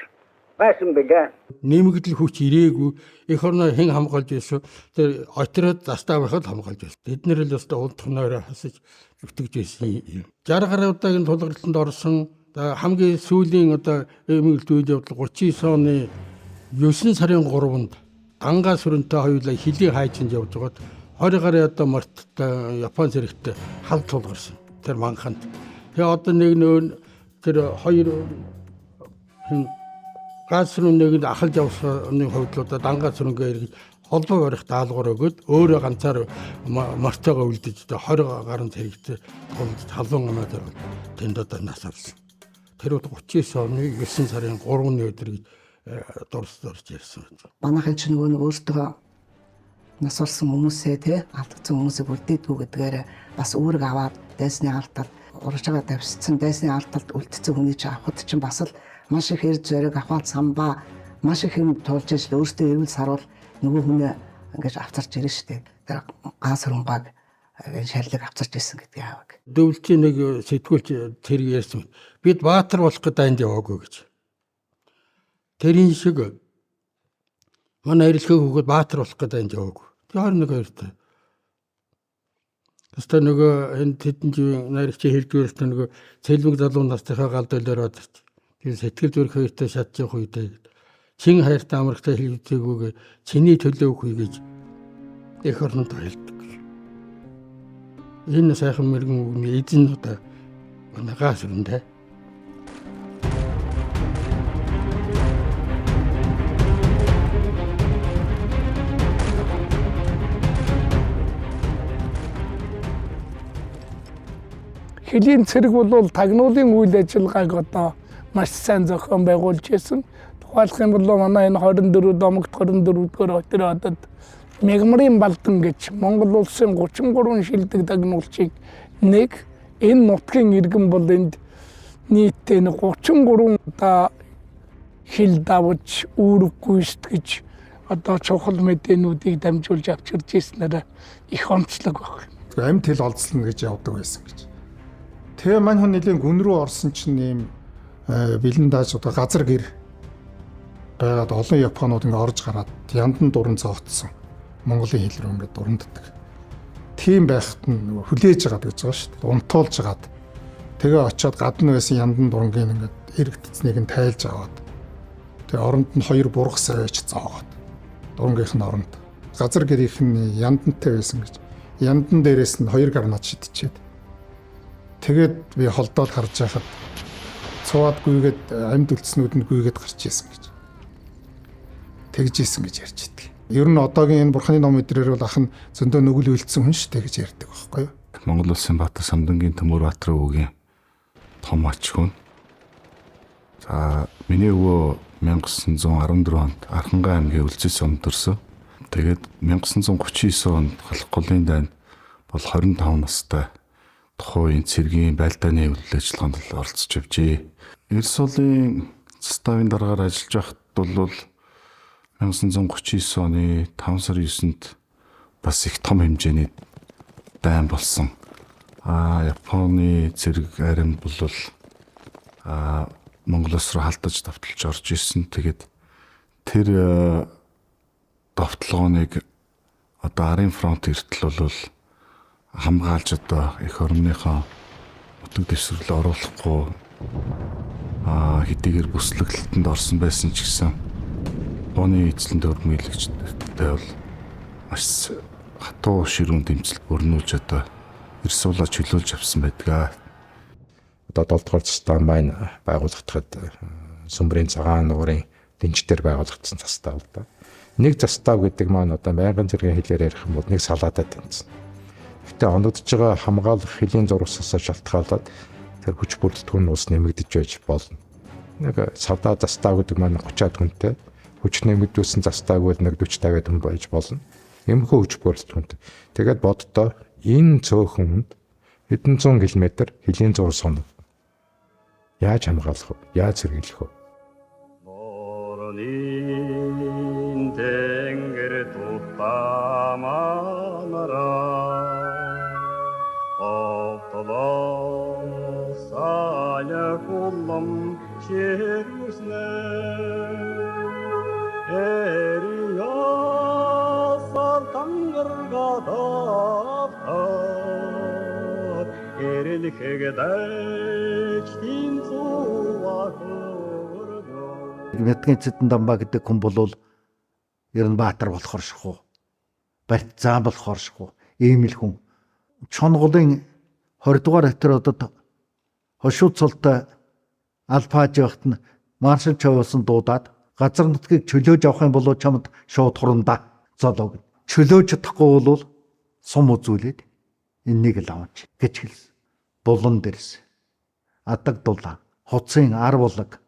байсан билээ. Нэмэгдэл хүч ирээгүй эх орноо хэн хамгаалж байсан тэр отроод заставыг хамгаалж байсан. Эднэр л өстө унтхноор хасаж зүтгэж байсан юм. 60 гаруй удаагийн тулгарлалтанд орсон хамгийн сүүлийн одоо эмгэлт үйл явдал 39 оны 9 сарын 3-нд Ангаа сүрэнтэй хоёулаа хилийн хайчинд явж байгаад 20 гаруй одоо марттай Япон зэрэгтэй хал тулгарсан. Тэр манханд. Тэгээ одоо нэг нөө тэр хоёр газ сүрэнгийг ахалж явсны хувьдлуудад ангаа сүрэнгээ эргэж холбоо барих даалгавар өгөөд өөрөө ганцаар мартайгаа үлдэж 20 гаруй зэрэгтэй халуун амаад тэнд одоо нас авсан. Тэр бол 39 оны 9 сарын 3-ны өдөр дурсдорж ярьсан. Манайхан ч нөгөө өөртөө нас орсон хүмүүсээ тий алдсан хүмүүсийг үлдээдгүү гэдгээр бас үүрэг аваад дайсны алтад урагж байгаа давсцсан дайсны алтад үлдсэн хүний чинь авахд чинь бас л маш их хэрэг зориг аваад самбаа маш их юм тулж иж өөртөө эрүүл сарвал нөгөө хүн ингэж авцарч ирэн штэ. Тэр газ хөрөнгөг шаллыг авцарч ирсэн гэдгийг ааваг. Дөвлчийн нэг сэтгүүлч тэр ярьсан. Бид баатар болох гэдэг энд яваагүй гэж. Тэрийн шиг манай ирэлхээ хүүхэд баатар болох гэдэг энд яваагүй. Тэр 21 хоёртой. Тэстэ нөгөө энэ тэдэн найрагч хэлдгээрт нөгөө цэлмэг залуу настайхаа галдуулаар одорч. Тэр сэтгэл зүрх хоёртой шатж явах үедээ чин хайртай амрагтай хэлцээгүйгээ чиний төлөө өгье гэж эх орнод хэлдэг. Энэ сайхан мэрэгэн үгний эзэн одоо манагаас өрөндөө. Хилийн цэрэг бол тагнуулын үйл ажиллагааг одоо маш сайн зохион байгуулж байсан. Тухайлах юм бол манай энэ 24 домогт 24-р хотын хотод Мягмарын Балдан гэж Монгол улсын 33 шилдэг дагнуулчийг нэг энэ нутгийн иргэн бол энд нийтдээ 33 удаа хил давж үүрэг гүйцэтгэж одоо чухал мэдээнүүдийг дамжуулж авчирж ирснээр их онцлог баг. Амьд хэл олзлно гэж явдаг байсан гэж. Тэгээ мань хүн нэлийн гүн рүү орсон чинь ийм бэлэн дааж одоо газар гэр байгаад олон японууд ингээ орж гараад яндан дуран цогцсон Монголын хэл рүү ингээ дуранддаг. Тийм байхад нь хүлээж байгаа гэж байгаа шүү дээ. Унтуулж хагаад тэгээ очиод гадна байсан яндан дурангийн ингээ эргэцнийг нь тайлж аваад тэгээ оронд нь хоёр бургас аваач зоогоод дурангийн оронд газар гэрийнх нь яндантай байсан гэж. Яндан дээрээс нь 2 гранат шидчихэд. Тэгээд би холдоод харж байхад цуваад гүйгээд амьд үлдснүүд нь гүйгээд гарч исэн гэж. Тэгж исэн гэж ярьж идэг. Ер нь одоогийн энэ бурханы ном эдрээр бол ах нь зөндөө нүгэл үлдсэн хүн шүү дээ гэж ярьдаг байхгүй юу? Монгол улсын Баатар Самдангийн Төмөрбаатарын өвгийн том ач хүн. За миний өвөө 1914 онд Архангай аймгийн Үлзис сумд төрсөн. Тэгээд 1939 онд Халах голын дайнд бол 25 настай тухайн цэргийн байлдааны үйл ажиллагаанд оролцож явжээ. Эрс улсын заставын дараагаар ажиллаж байхад бол 1939 оны 5 сарын 9-нд бас их том хэмжээний дайн болсон. Японы цэрэг аримд бол Монголоос руу халтаж давталж орж ирсэн. Тэгээд тэр давталгааныг одоо арын фронт эртэл бол хамгаалж одоо эх орныхоо утга дэвсгэрэл оруулахгүй хэдийгээр бүслэгтэлтэнд орсон байсан ч гэсэн Оны эзлэн дөрмөглөгчтэй бол маш хатуу ширүүн дэмжлэг өрнүүлж одоо эрс улаа чөлөөлж авсан байдаг. Одоо 7 дугаар застав маань байгуулагдахад Сүмбрийн цагаан нуурын дэнчдэр байгуулагдсан застав л да. Нэг застав гэдэг маань одоо байнгын зэргийн хэлээр ярих юм бол нэг салаатад тэнцсэн. Гэтэ оногдож байгаа хамгаалах хэлийн зургасаас шалтгаалаад тэр хүч бүрэлдэхүүн нь ус нэмэгдэж байж болно. Нэг савда застав гэдэг маань 30-аад хүнтэй хүч нэмэгдүүлсэн застав бол нэг 40-50 хүн байж болно. Эмхүү хүч бүрэлдэхүүнтэй. Тэгээд боддоо энэ цөөхөнд хэдэн зуун километр хэлийн зур сонов. Яаж хамгаалах вэ? Яаж сэргийлэх вэ? Мэдгэн Цэдэн Дамба гэдэг хүн бол ер нь баатар болохоор шахуу. Барьт зам болохоор шахуу. Ийм л хүн. Чонголын 20 дугаар хатируудад хошууд цолтой алфааж явахт нь маршал чавсан дуудаад газар нутгийг чөлөөж авах юм бол чамд шууд хурандаа золог. Чөлөөж чадахгүй бол сум үзүүлээд энэнийг л аваач гэж хэлсэн. Булан дэрс. Адаг дулаан, хуцын ар булаг,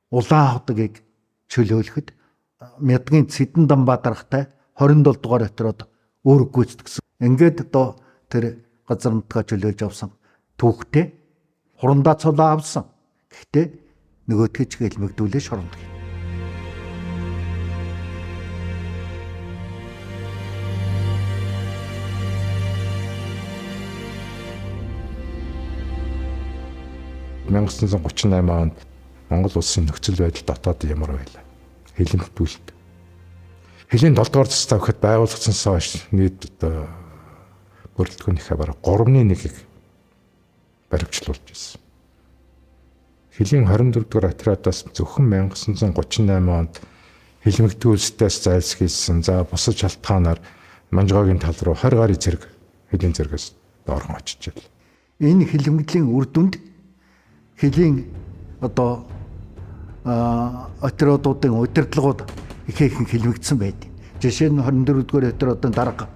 улаан хотгийг чөлөөлөхөд Мэдгэн Цэдэн Дамба даргатай 27 дугаар хатирууд үүрэг гүйцэтгсэн. Ингээд одоо тэр газар нутгаа чөлөөлж авсан түүхтэй хурандаа цолоо авсан. Гэхдээ нөгөөдгөө ч хэлмэгдүүлээ шоронд. Мянга 1938 онд Монгол улсын нөхцөл байдал дотоод ямар байлаа? Хэлэмтүүлэлт. Хэлийн 7 дугаар застав гэхэд байгуулагдсанаас хойш нийт одоо бүрэлдэхүүнийхээ бараг 3/1-ийг баримтлуулж ирсэн. Хэлийн 24 дугаар отрядаас зөвхөн 1938 онд хэлмэгдүүлэлтээс зайлсхийсэн. За бусад шалтгаанаар Манжгоогийн тал руу 20 гаруй зэрэг хэлийн зэрэгээс доорхон очиж байна. Энэ хэлмэгдлийн үр дүнд хэлийн одоо отрядуудын удирдлагууд ихээхэн хэлмэгдсэн байдаг. Жишээ нь 24 дугаар отрядын дарга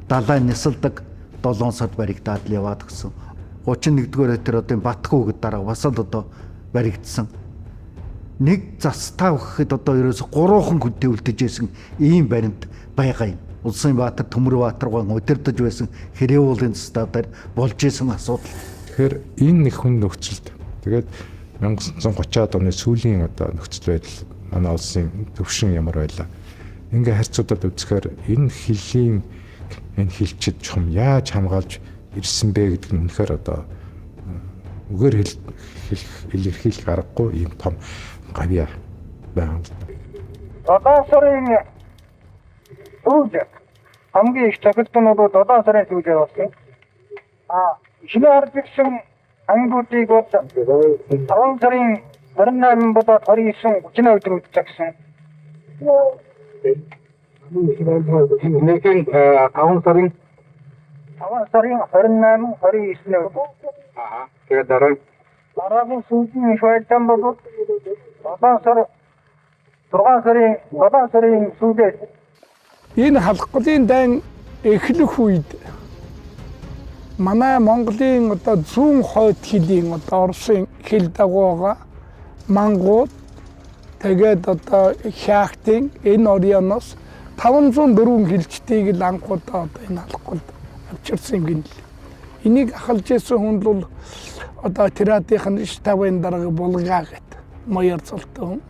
далай нисэлдэг 7 сард баригдаад л яваад гисэн. 31 дугаар отрядын Батхүү гэдэг дарга бас л одоо баригдсан. нэг застаа өгөхэд одоо ерөөсө 3хан хүнтэй үлдэж байсан ийм баримт байгаа юм. Улсын Баатар, Төмөрбаатар удирдах байсан хэрэг уулын заставаар болж исэн асуудал. Тэгэхээр энэ нэг хүн нөхцөлд тэгээд 1930-аад оны сүүлийн одоо нөхцөл байдал манай улсын төвшин ямар байлаа. Ингээ харьцуудад үзэхээр энэ хилчид чухам яаж хамгаалж ирсэн бэ гэдэг нь үнэхээр одоо үгээр илэрхийлэх аргагүй ийм том гавьяа байна. Одоо сарын сүүлд хамгийн их тохиолдлууд одоо сарын сүүлд болсон. Шинэ харагдсан ангуудыг бол 5 сарын 28 бодоод 29 30 өдөр үзчихсэн. Нэгэн 5 сарын 28 29 өдөр. Тэгээд дараагийн сүүлийн шийдтэн бодоод 7 сарын сүүлд энэ халахгүй дан эхлэх үед манай Монголын одоо зүүн хойд хэлийн одоо Оросын хэл дагууга мангууд тэгээд одоо хяахтын энэ орионоос 504 хэлчтэйг л анхудаа одоо энэ халахгүйд авчирсан гинэ. Энийг ахалж исэн хүн бол одоо Тирадын штабын дарга булгаа гэт маяр цолтой хүн.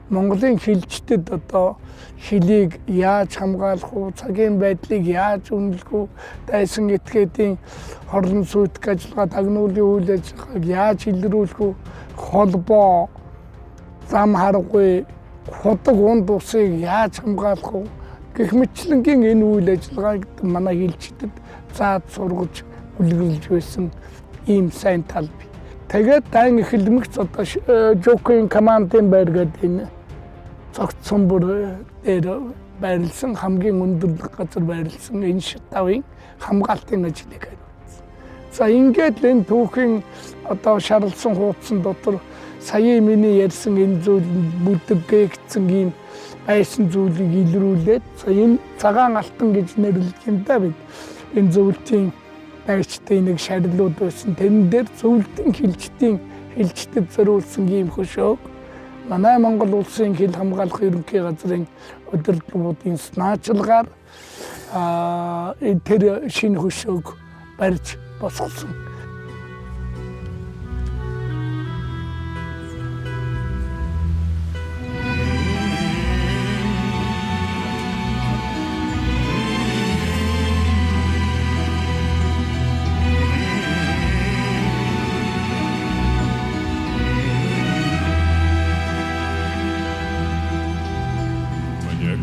Монголын хэлчтэд одоо хэлийг яаж хамгаалах вэ? Цагийн байдлыг яаж үнэлэх вэ? Дайсан этгээдийн хорлон сүйтгэх ажиллагаа, тагнуулын үйл ажиллагааг яаж илрүүлэх вэ? Холбоо, зам харахгүй, худаг унд усыг яаж хамгаалах вэ? Гэх мэтлэнгийн энэ үйл ажиллагааг манай хэлчтэд заад сургаж үлгэрлж байсан ийм сайн тал бий. Тэгээд дан эхлэмэгц одоо Жокийн командын байр гэдэг энэ цогцсон бүр дээр байрлсан хамгийн өндөр газар байрлсан энэ штабын хамгаалтын ажлыг хариуцсан. За ингээд энэ түүхийн одоо шарлсан хуудсан дотор сая миний ярьсан энэ зүйл бүдэггээгдсэн ийм байсан зүйлийг илрүүлээд энэ цагаан алтан гэж нэрлэж юм да бид. Энэ зөвлөлтийн байгчтай нэг шарилууд байсан. Тэрэн дээр зөвлөлтийн хэлчтэд зориулсан ийм хөшөөг манай Монгол улсын хэл хамгаалах ерөнхий газрын удирдлагуудын санаачилгаар тэр шинэ хөшөөг барьж босгосон.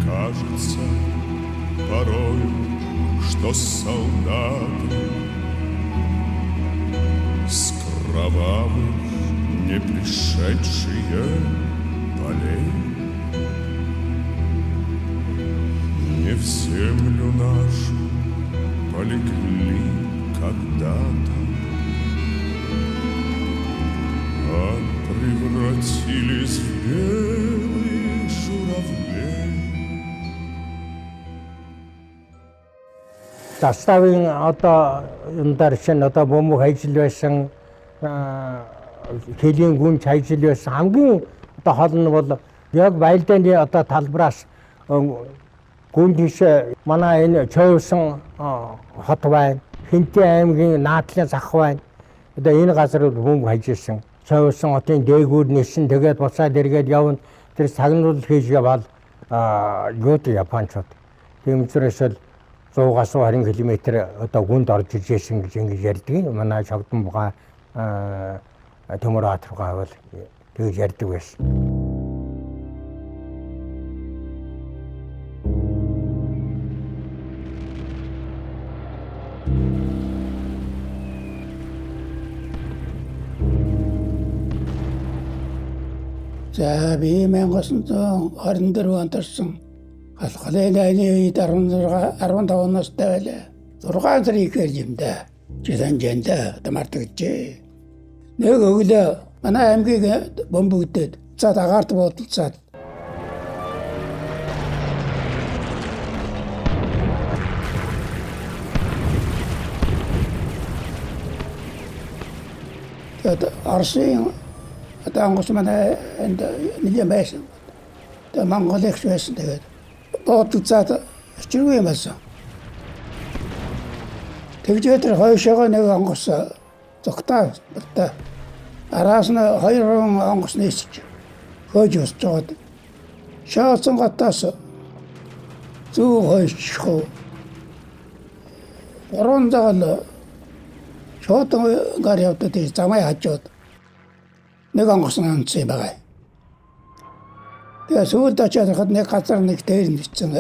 Кажется порою, что солдаты с кровавых не пришедшие полей не в землю нашу полегли когда-то, а превратились в белые журавли. Заставын одоо энэ шинэ одоо бөмбөг хайжил байсан хэлийн гүн хайжил байсан хамгийн одоо хол нь бол яг Баялдааны одоо талбараас гүн тийш манай энэ Чойсон хот байна. Хинтээ аймгийн Наадлын зах байна. Одоо энэ газар бөмбөг хайжсэн. Чойсон хотын дээгүүр нисэн тэгээд буцаад эргээд явна. Тэр сагнуул хийж явал юут Япончууд. Тийм учраас л 100-аас 20 км одоо гүнд орж ижсэн гэж ингэж ярьдаг. Манай Шавдан буга Төмөр Баатар бол тэгж ярьдаг байсан. За би 1924 онд орсон. Халхлын айны үед 15 настай байлаа. 6 сар ихээр юм да. Жилэнжэндэ тамартагчээ. Нэг өглөө манай аймгийг бомбогдоод за дагарт бодолцоод. Тэгээд Оросын Одоо онгоц манай энд нэгэн байсан. Тэгээ Монголч байсан тэгээд буудцаад чиргүй юм байсан. Тэгж тэр хойшоогоо нэг онгоц зогтаа бэлтээ. Араас нь 2 онгоц нээсч хөөж өсч жоод шаацсан гатаас зүү хойшхоо орон загал шоотон гар явдад замаа хажууд нэг онгоц нэмсэн байгаа. Тэгээ сүүлд очиад хад нэг газар нэг дээр нэрсэн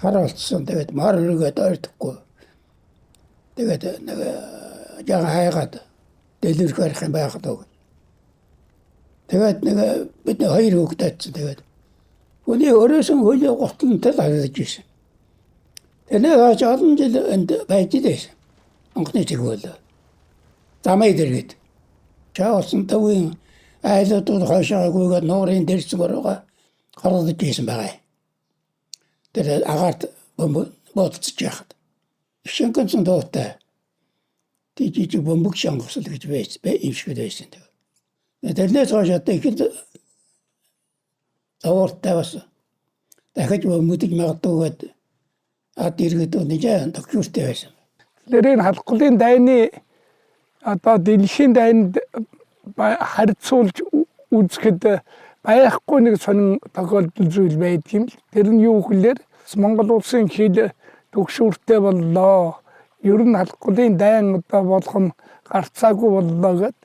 хар болцсон. Тэгээд мар өргөд ойртохгүй. Тэгээд нэг яг хайгаад дэлгэрэх байх юм байхад үг. Тэгээд нэг бидний 2 хүүхэд атсан. Тэгээд үний өрөөсөн хөлөө готлонтой харагдаж байсан. Тэгээд нэг олон жил энд байж байсан. Онгоцны зэгвэл. Замаа дэргэд. Чаалсан төвийн айлуудад хойшоогүйгээд нуурын дэрсгөрөөгөө харагдаж байсан байгаа. Тэр агаарт бодцож яхад. Шингэнсэн дуутай. Тийж бомбог шангасал гэж юм шиг байсан. Тэрнээс хойш одоо ихэд зовоортой бас дахиж бомбодж магадгүйгээд ад иргэд нэгэн доктортэй байсан. Тэрийн халахгүй дайны одоо дэлхийн дайнд харьцуулж үзэхэд байхгүй нэг сонин тохиолдол зүйл байдаг юм л. Тэр нь юу гэхээр Монгол улсын хил төгшүүртэй боллоо. Ер нь халахгүй дайн одоо болох нь гарцаагүй боллоо гэд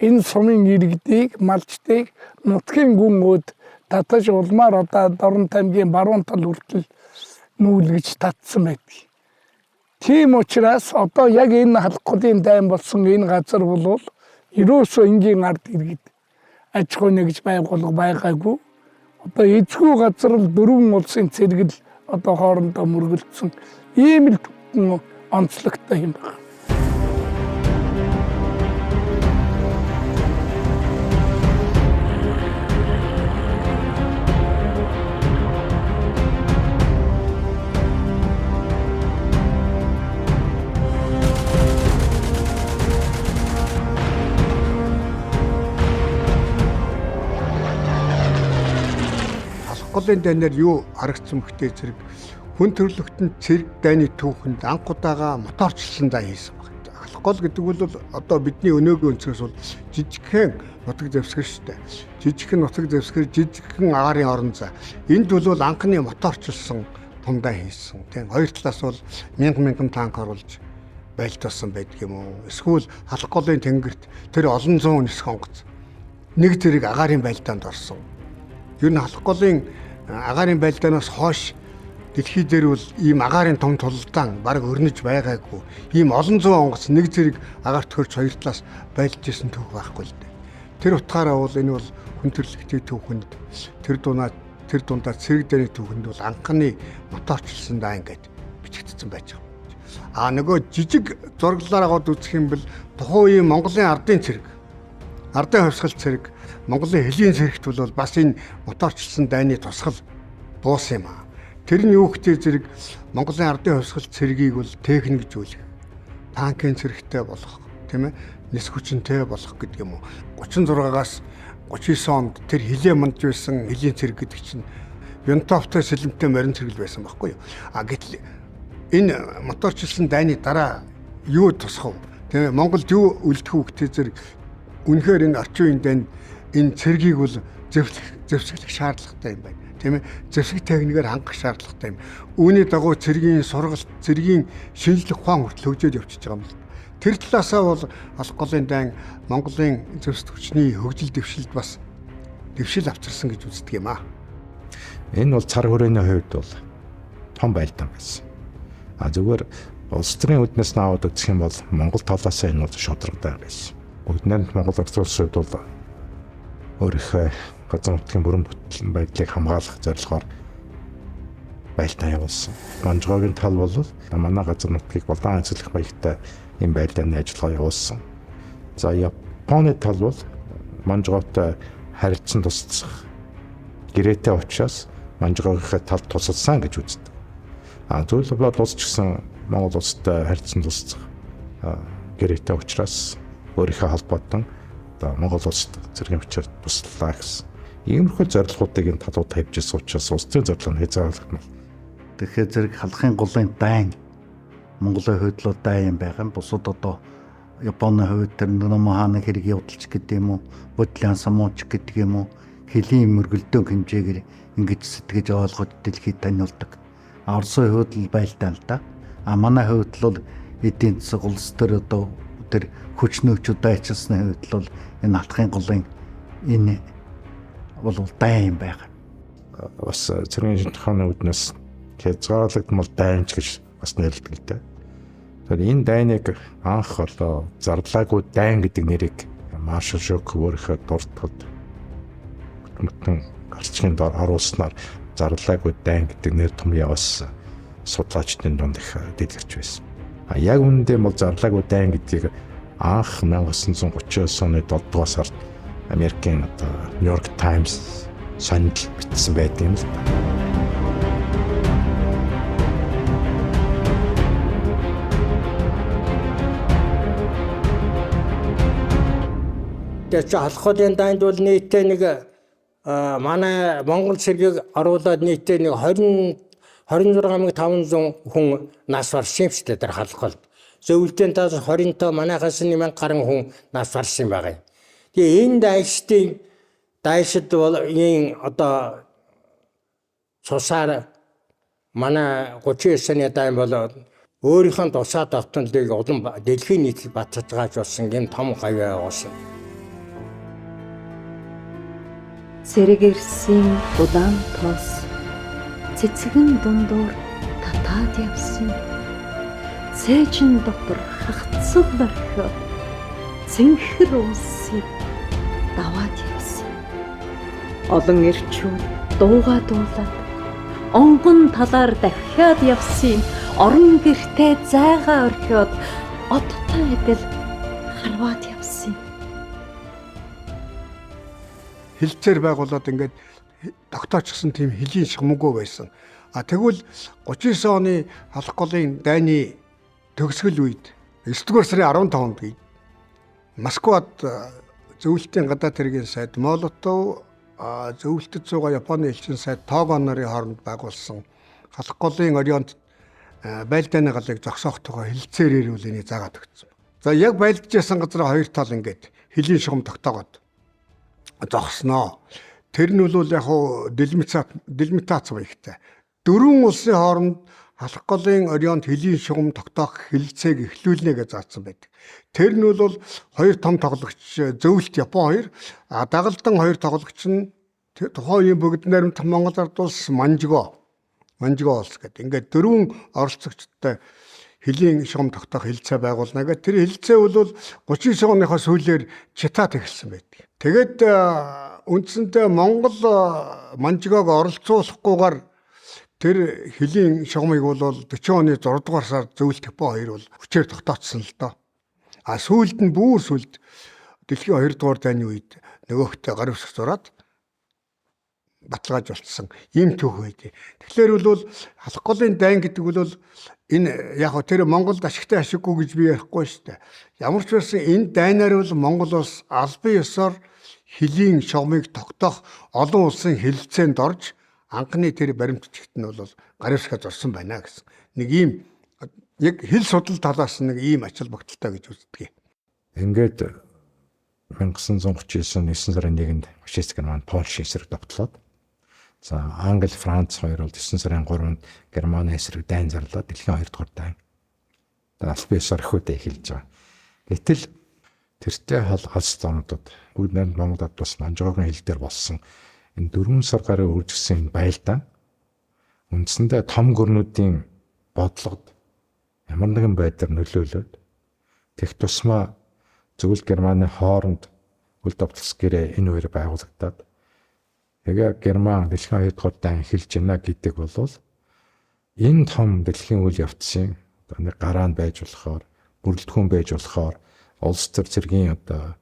энэ сумын иргэдийг малчдыг нутгийн гүнгүүд татаж улмаар одоо Дорн таймгийн баруун тал хүртэл нүүлгэж татсан байдаг. Тийм учраас одоо яг энэ халахгүй дайн болсон энэ газар бол ерөөсөө энгийн ард иргэд аж ахуй нэгж байгуулга байгаагүй. Одоо эзгүй газар л 4 улсын цэргэл одоо хоорондоо мөргөлдсөн ийм л онцлогтой юм байна. Халахгүй дайнаар юу харагдсан бөхтэй зэрэг хүн төрлөختөнд цэрэг дайны түүхэнд анх удаага моторчлсан дай хийсэн баг. Халахгүй гэдэг бол одоо бидний өнөөгийн өнцгөөс бол жижигхэн нутаг дэвсгэр шүү дээ. Жижигхэн нутаг дэвсгэр, жижигхэн агаарын орон зай. Энд бол анхны моторчлсан том дай хийсэн. Тийм хоёр талаас бол мянган танк оруулж байлтуулсан байдаг юм уу? Эсвэл халахгүй тэнгэрт тэр олон зуун нисэх онгоц нэг зэрэг агаарын байлдаанд орсон. Ер нь халахгүй агаарын байлдаанаас хойш дэлхий дээр бол ийм агаарын том тулалдаан баг өрнөж байгаагүй. Ийм олон зуун онгоц нэг зэрэг агаарт хөрч хоёр талаас байлж исэн түүх байхгүй л дээ. Тэр утгаараа бол энэ бол хүн төрөлхтний түүхэнд тэр дундаа цэрэг дайны түүхэнд бол анхны моторчлсан даа ингээд бичигдсэн байж байгаа. Нөгөө жижиг зураглалаар аваад үзэх юм бол тухайн үеийн Монголын ардын цэрэг, ардын хувьсгал цэрэг, Монголын хөлийн цэрэгт бол бас энэ моторчлсан дайны тусгал буусан юм аа. Тэр нь юу гэхээр зэрэг Монголын ардын хувьсгал цэргийг бол техникжүүлэх, танкын цэрэгтэй болох, тийм ээ, нис хүчинтэй болох гэдэг юм уу. 36-аас 39 онд тэр хилээ мандж байсан хөлийн цэрэг гэдэг чинь Юнтовтой сэлэмтэй морин цэрэг байсан байхгүй юу. Гэтэл энэ моторчлсан дайны дараа юу тусах вэ? Тийм ээ, Монголд юу үлдэх вэ гэхээр зэрэг үнэхээр энэ орчин үеийн дайнд энэ цэргийг бол зэвсгэлэх шаардлагатай юм байна. Тийм ээ, зэвсэг техникээр хангах шаардлагатай юм. Үүний дагуу цэргийн сургалт, цэргийн шинжлэх ухаан хүртэл хөгжөөд явчихж байгаа юм л. Тэр талаасаа бол халахгүй дайн Монголын зэвсэг хүчний хөгжил дэвшилд бас дэвшил авчирсан гэж үздэг юм аа. Энэ бол цар хүрээний хувьд бол том байлдаан байсан. Зүгээр улс төрийн үднэс наваад үзэх юм бол Монгол талаас энэ бол шударгатай байсан. Бүгднээр Монгол улс төрийн хувьд бол өөрийнхөө газар нутгийн бүрэн бүтэн байдлыг хамгаалах зорилгоор байлдаан явуулсан. Манжгоогийн тал бол манай газар нутгийг болон эзлэх маягтай энэ байлдааны ажиллагаа явуулсан. За Японы тал бол Манжгоотой харилцан тусцах гэрээтэй учраас Манжгоогийнхаа талд тусалсан гэж үздэг. Зөвлөд бол улс ч гэсэн Монгол улстай харилцан тусцах гэрээтэй учраас өөрийнхөө холбоотон одоо Монгол улсад зэргийн бичээр туслалаа гэсэн. Иймэрхүү зорилгоодыг энэ талууд тавьж ирсэн учраас улс төрийн зорилго нь хязгаарлагдана. Тэгэхээр зэрэг халахын голын дайн Монголын хувьд л дайн байгаа юм. Бусад одоо Японы хувьд тэр номоханы хэрэг явуулж гэдэг юм уу, бодлын самууч гэдэг юм уу, хэлийн мөргөлдөөн хэмжээгээр ингэж сэтгэж ойлгож дэлхийд таниулдаг. Орсын хувьд л байлтаа л да. Манай хувьд л эдийн засаг улс төр одоо тэр хүч нөөцөд ачилсны хувьд л энэ халахын голын энэ бол дайн байгаа. Бас цэргийн шинжлэхүүний үүднээс хязгаарлагдмал дайнч гэж бас нэрлэдэг л дээ. Тэгэхээр энэ дайныг анх одоо зарлаагүй дайн гэдэг нэрийг Маршал Жок өөрийнхөө дуртагд бүтэн гарчгийн дор оруулснаар зарлаагүй дайн гэдэг нэр том явуулсан судлаачдын дунд их дэлгэрч байсан. Яг үүндээ бол зарлаагүй дайн гэдгийг анх 1939 оны 7 дугаар сард Америкийн одоо Нью-Йорк Таймс санал бичсэн байдаг юм л да. Тэгээд халахын дайнд бол нийтдээ нэг манай Монгол цэргийг оруулаад нийтдээ нэг 26,500 хүн нас барсан юм шүү дээ тэр халахд. Зөвлөлтийн тас 20-т манайхаас 1,000 гаруй хүн нас барсан байгаа юм. Тэгээ энэ дайшид бол энэ одоо цусаар манай 39 оны дайн бол өөрийнхөө тусаад автомобилыг олон дэлхийн нийтэд батцаж байгаа болсон юм том гавь явуулсан. Цэрэгэрсэн улаан тоос цэцгэн дундуур татаад явсан. Цээжин дотор хагцсан орхиод цэнхэр уусыг даваад явсан. Олон эрчүүд дуугаа дуулаад онгон талаар дахиад явсан. Орон гэртээ зайгаа орхиод одтой адил харваад явсан. Хилцээр байгуулад ингээд тогтоочсон тийм хэлийн шигмүгөө байсан. Тэгвэл 39 оны халах голын дайны төгсгөл үед 9-р сарын 15-нд Москвад зөвлөлтийн гадаад хэргийн сайд Молотов зөвлөлтөд суугаа Японы элчин сайд Того нарын хооронд байгуулсан халах голын орионд байлдааны галыг зогсоох тухай хилцээр ирүүл энийг заагаад өгсөн. За яг байлдажсэн газар хоёр тал ингээд хэлийн шугам тогтоогоод зогсноо. Тэр нь бол яг хуу делимитац баягтай. Дөрвөн улсын хооронд халах голын орионд хэлийн шугам тогтоох хэлэлцээг эхлүүлнэ гэж заасан байдаг. Тэр нь бол хоёр том тоглогч зөвлөлт Япон 2, дагалдан хоёр тоглогч нь тухайн үеийн бүгд найрамдах Монгол ард улс Манжго улс гэдэг. Ингээд дөрвөн оролцогчтой хэлийн шугам тогтоох хэлэлцээ байгуулна гэдэг. Тэр хэлэлцээ бол 39 оныхоо сүүлээр Читад эхэлсэн байдаг. Тэгээд үндсэндээ Монгол Манжгог оролцуулахгүйгээр тэр хэлийн шугамыг бол 40 оны 6 дугаар сард зөвлөлт Япон 2 бол хүчээр тогтооцсон л доо. Сүүлд нь бүр сүлд дэлхийн 2 дугаар дайны үед нөгөөхтэй гар үсэх зураад баталгааж болцсон ийм түүх байдیں۔ Тэгэхээр бол халах голын дайн гэдэг бол энэ яг тэр Монголд ашигтай ашиггүй гэж би ярихгүй шүү дээ. Ямар ч байсан энэ дайнаар бол Монгол улс албан ёсоор хэлийн шугамыг тогтоох олон улсын хэлэлцээнд орж анхны тэр баримтчигт нь бол гар үсгээ зорсон байна гэсэн. Нэг ийм яг хэл судал талаас нэг ийм ачаал багталтай гэж үздэг. Ингээд 1939 оны 9 сарын 1-нд фашист Герман Польш эсрэг довтлоод за Англи, Франц хоёр бол 9 сарын 3-нд Германы эсрэг дайн зарлаад дэлхийн 2 дугаар дайн. Албан ёсоор ихэвдээ эхэлж байгаа. Гэтэл тэртээ халс зонодод бүгд найрамд Монголд бас Манжгогийн хил дээр болсон энэ 4 сар гаруй үржигсэн байлдаа үндсэндээ том гүрнүүдийн бодлогод ямар нэгэн байдлаар нөлөөлөд тех тусмаа зөвл Германы хооронд үл давталц гэрээ энэ хоёр байгуулагдаад тэгээ Герман дэлхийн 2 дугаар дайн эхэлж байна гэдэг бол энэ том дэлхийн үйл явцын одоо нэг гараанд байж болохоор бүрэлдэхүүн байж болохоор улс төр цэргийн одоо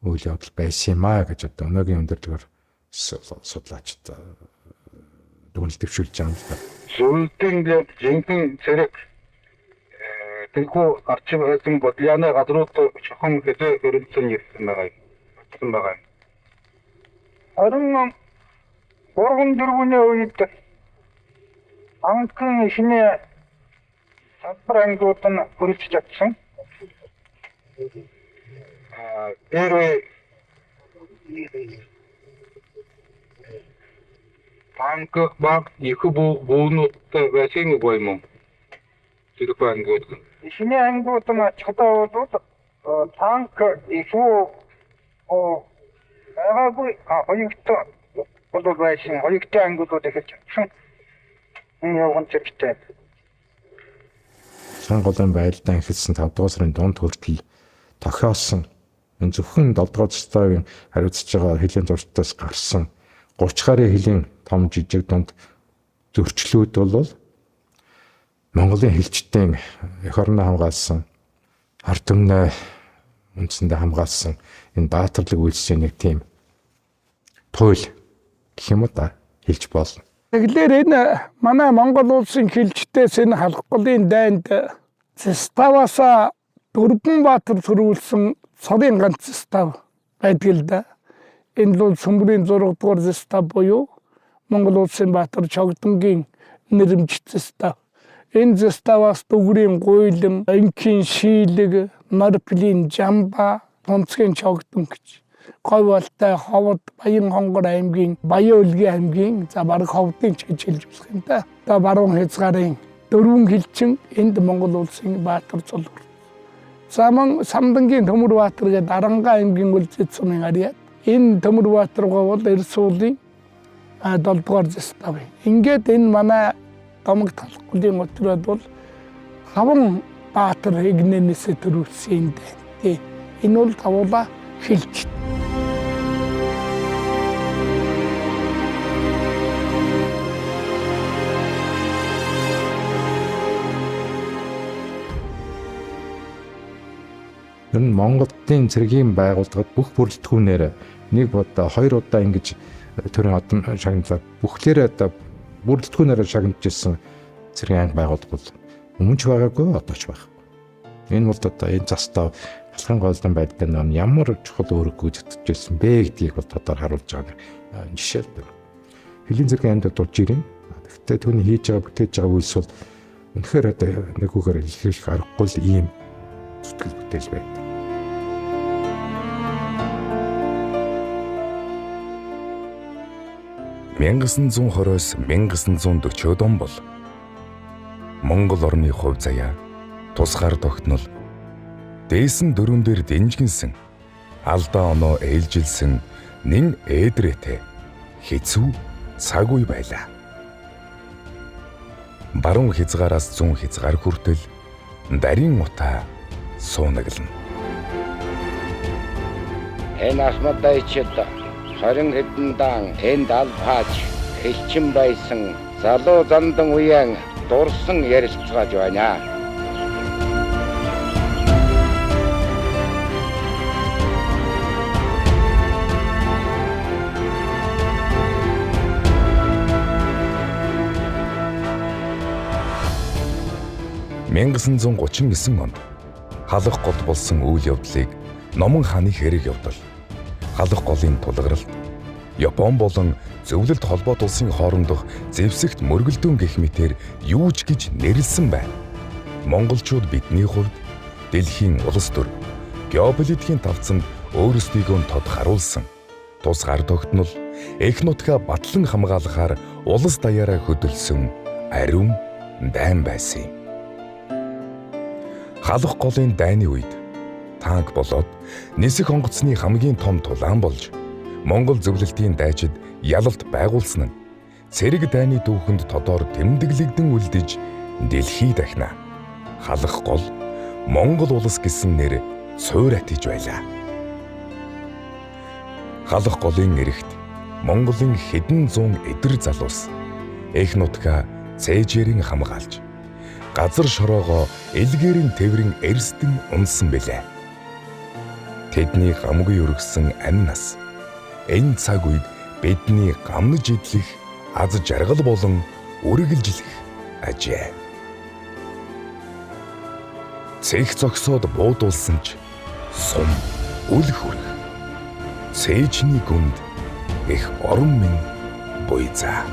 үйл явдал байсан юм аа гэж одоо өнөөгийн өндөрлөгөөр судлаачид дүгнэлт дэвшүүлж байгаа юм л да. Зөвлөлтийн жинхэнэ цэрэг тэрхүү арчим байсан бодлооны газрууд чохон хэдэ өрөлдсөн юм байгаа. үлдсэн байгаа юм. Харин 3-4-ний үед анхны шинэ салбар ангиуд нь хөрөлж чадсан. Первый танк баг их буунуудтай байсан үгүй юм. Тэр ангиуд. Шинэ ангиуд нь очихдоо бол танк ихүү байгаагүй хоёртой бол байсан. Хоёртой ангиудууд их чадсан. Энэ явган чигтэй. Сонгуулийн байлдаан эхэлсэн 5 дугаар сарын дунд хүртэл тохиолсон энэ зөвхөн 7 дугаар цэцгийн хариуцж байгаа хилийн зурцтаас гарсан 30 гаруй хилийн том жижиг дунд зөрчлүүд бол Монголын хэлчдийн эх орноо хамгаалсан ард түмнээ үндсэндээ хамгаалсан энэ баатарлаг үйлсийн нэг тийм туйл гэх юм уу да хэлж болно. Тэгэхээр энэ манай Монгол улсын хэлчдээс энэ халахгүй дайнд заставаасаа Дөрбөнбаатар төрүүлсэн цорын ганц застав байдаг л да. Энэ бол Сүмбэрийн 6 дугаар застав буюу Монгол улсын Баатар Чогдонгийн нэрмжит застав. Энэ заставаас Дүгрийн гуйлан, Энхийн шийлэг, Нарплийн жамба, Тунцгийн Чогдон гэж Говьолтой, Ховд, Баян хонгор аймгийн, Баян Улгийн аймгийн за баг Ховдын ч гэж хэлж болох юм да. Одоо баруун хязгаарын 4 хэлчин энд Монгол улсын Баатар цулгур. Самдангийн Төмөрбаатар гэдэг Аранга аймгийн үлзэд сумын ариад энэ Төмөрбаатаргаа бол Эрс уулын 7 дугаар застав. Ингээд энэ манай Домог талхгүйн өдрөд бол 5 Баатар игнэнээс төрүүлсэн дээ. Энэ бол тавуула хэлж. Энэ Монголын цэргийн байгууллагад бүх бүрэлдэхүүнээр нэг удаа 2 удаа ингэж төрийн одон шагналаа бүхлээр одоо бүрэлдэхүүнээр шагнажсэн цэргийн анги байгууллага бол өмнө ч байгаагүй одоо ч байхгүй. Энэ бол одоо энэ застав алхам голдон байдсан нь ямар чухал үүрэг гүйцэтгэжсэн бэ гэдгийг бол тодор харуулж байгаа жишээ л байна. Хэлийн цэргийн амьд дурж ирэн. Гэхдээ түүний хийж байгаа бүтээж байгаа үйлс бол үнэхээр одоо нэгүүгээр хэлэх аргагүй л ийм зүтгэл бүтээл байдаг. Мянган 1920-оос 1940 он бол Монгол орны хувь заяа тусгаар тогтнол дээсэн дөрүүн дээр дэнжгэнсэн алдаа оноо ээлжилсэн нэн ээдрээтэй хэцүү цаг үе байлаа. Баруун хязгаараас зүүн хязгаар хүртэл дарийн утаа суунаглана. Энэ асмадайчид 20 хэдэн дан энд албааж хэлчин байсан залуу зандан үеэн дурсан ярилцгааж байна. Мянган 1939 онд халах гол болсон үйл явдлыг Номон хааны хэрэг явдал халах голын тулгаралт Япон болон зөвлөлт холбоот улсын хоорондох зэвсэгт мөргөлдөөн гэх мэтээр юу ч гэж нэрлсэн байна. Монголчууд бидний хувьд дэлхийн улс төр геополитикийн тавцанд өөрсдийгөө тод харуулсан тусгаар тогтнол эх нутгаа батлан хамгаалахаар улс даяараа хөдөлсөн ариун дайн байсан юм. Халах голын дайны үед танк болоод нисэх онгоцны хамгийн том тулаан болж Монгол зөвлөлтийн дайчид ялалт байгуулсан нь цэрэг дайны дүүхэнд тодор тэмдэглэгдэн үлдэж дэлхий дахина халах гол Монгол улс гэсэн нэр суур атиж байлаа. Халах голын эрэгт Монголын хэдэн зуун эдэр залуус эх нутгаа цээжээрийн хамгаалж газар шороогоо элгээрийн тэврэн эрсдэн унсан билээ. Тэдний гамгүй өргөсөн амь нас энэ цаг үед бидний гамнаж идлэх аз жаргал болон үргэлжлэх ажээ. Цэх зогсоод буудулсан ч сум үл хүрэх. Сээжний гүнд их орон минь буй за.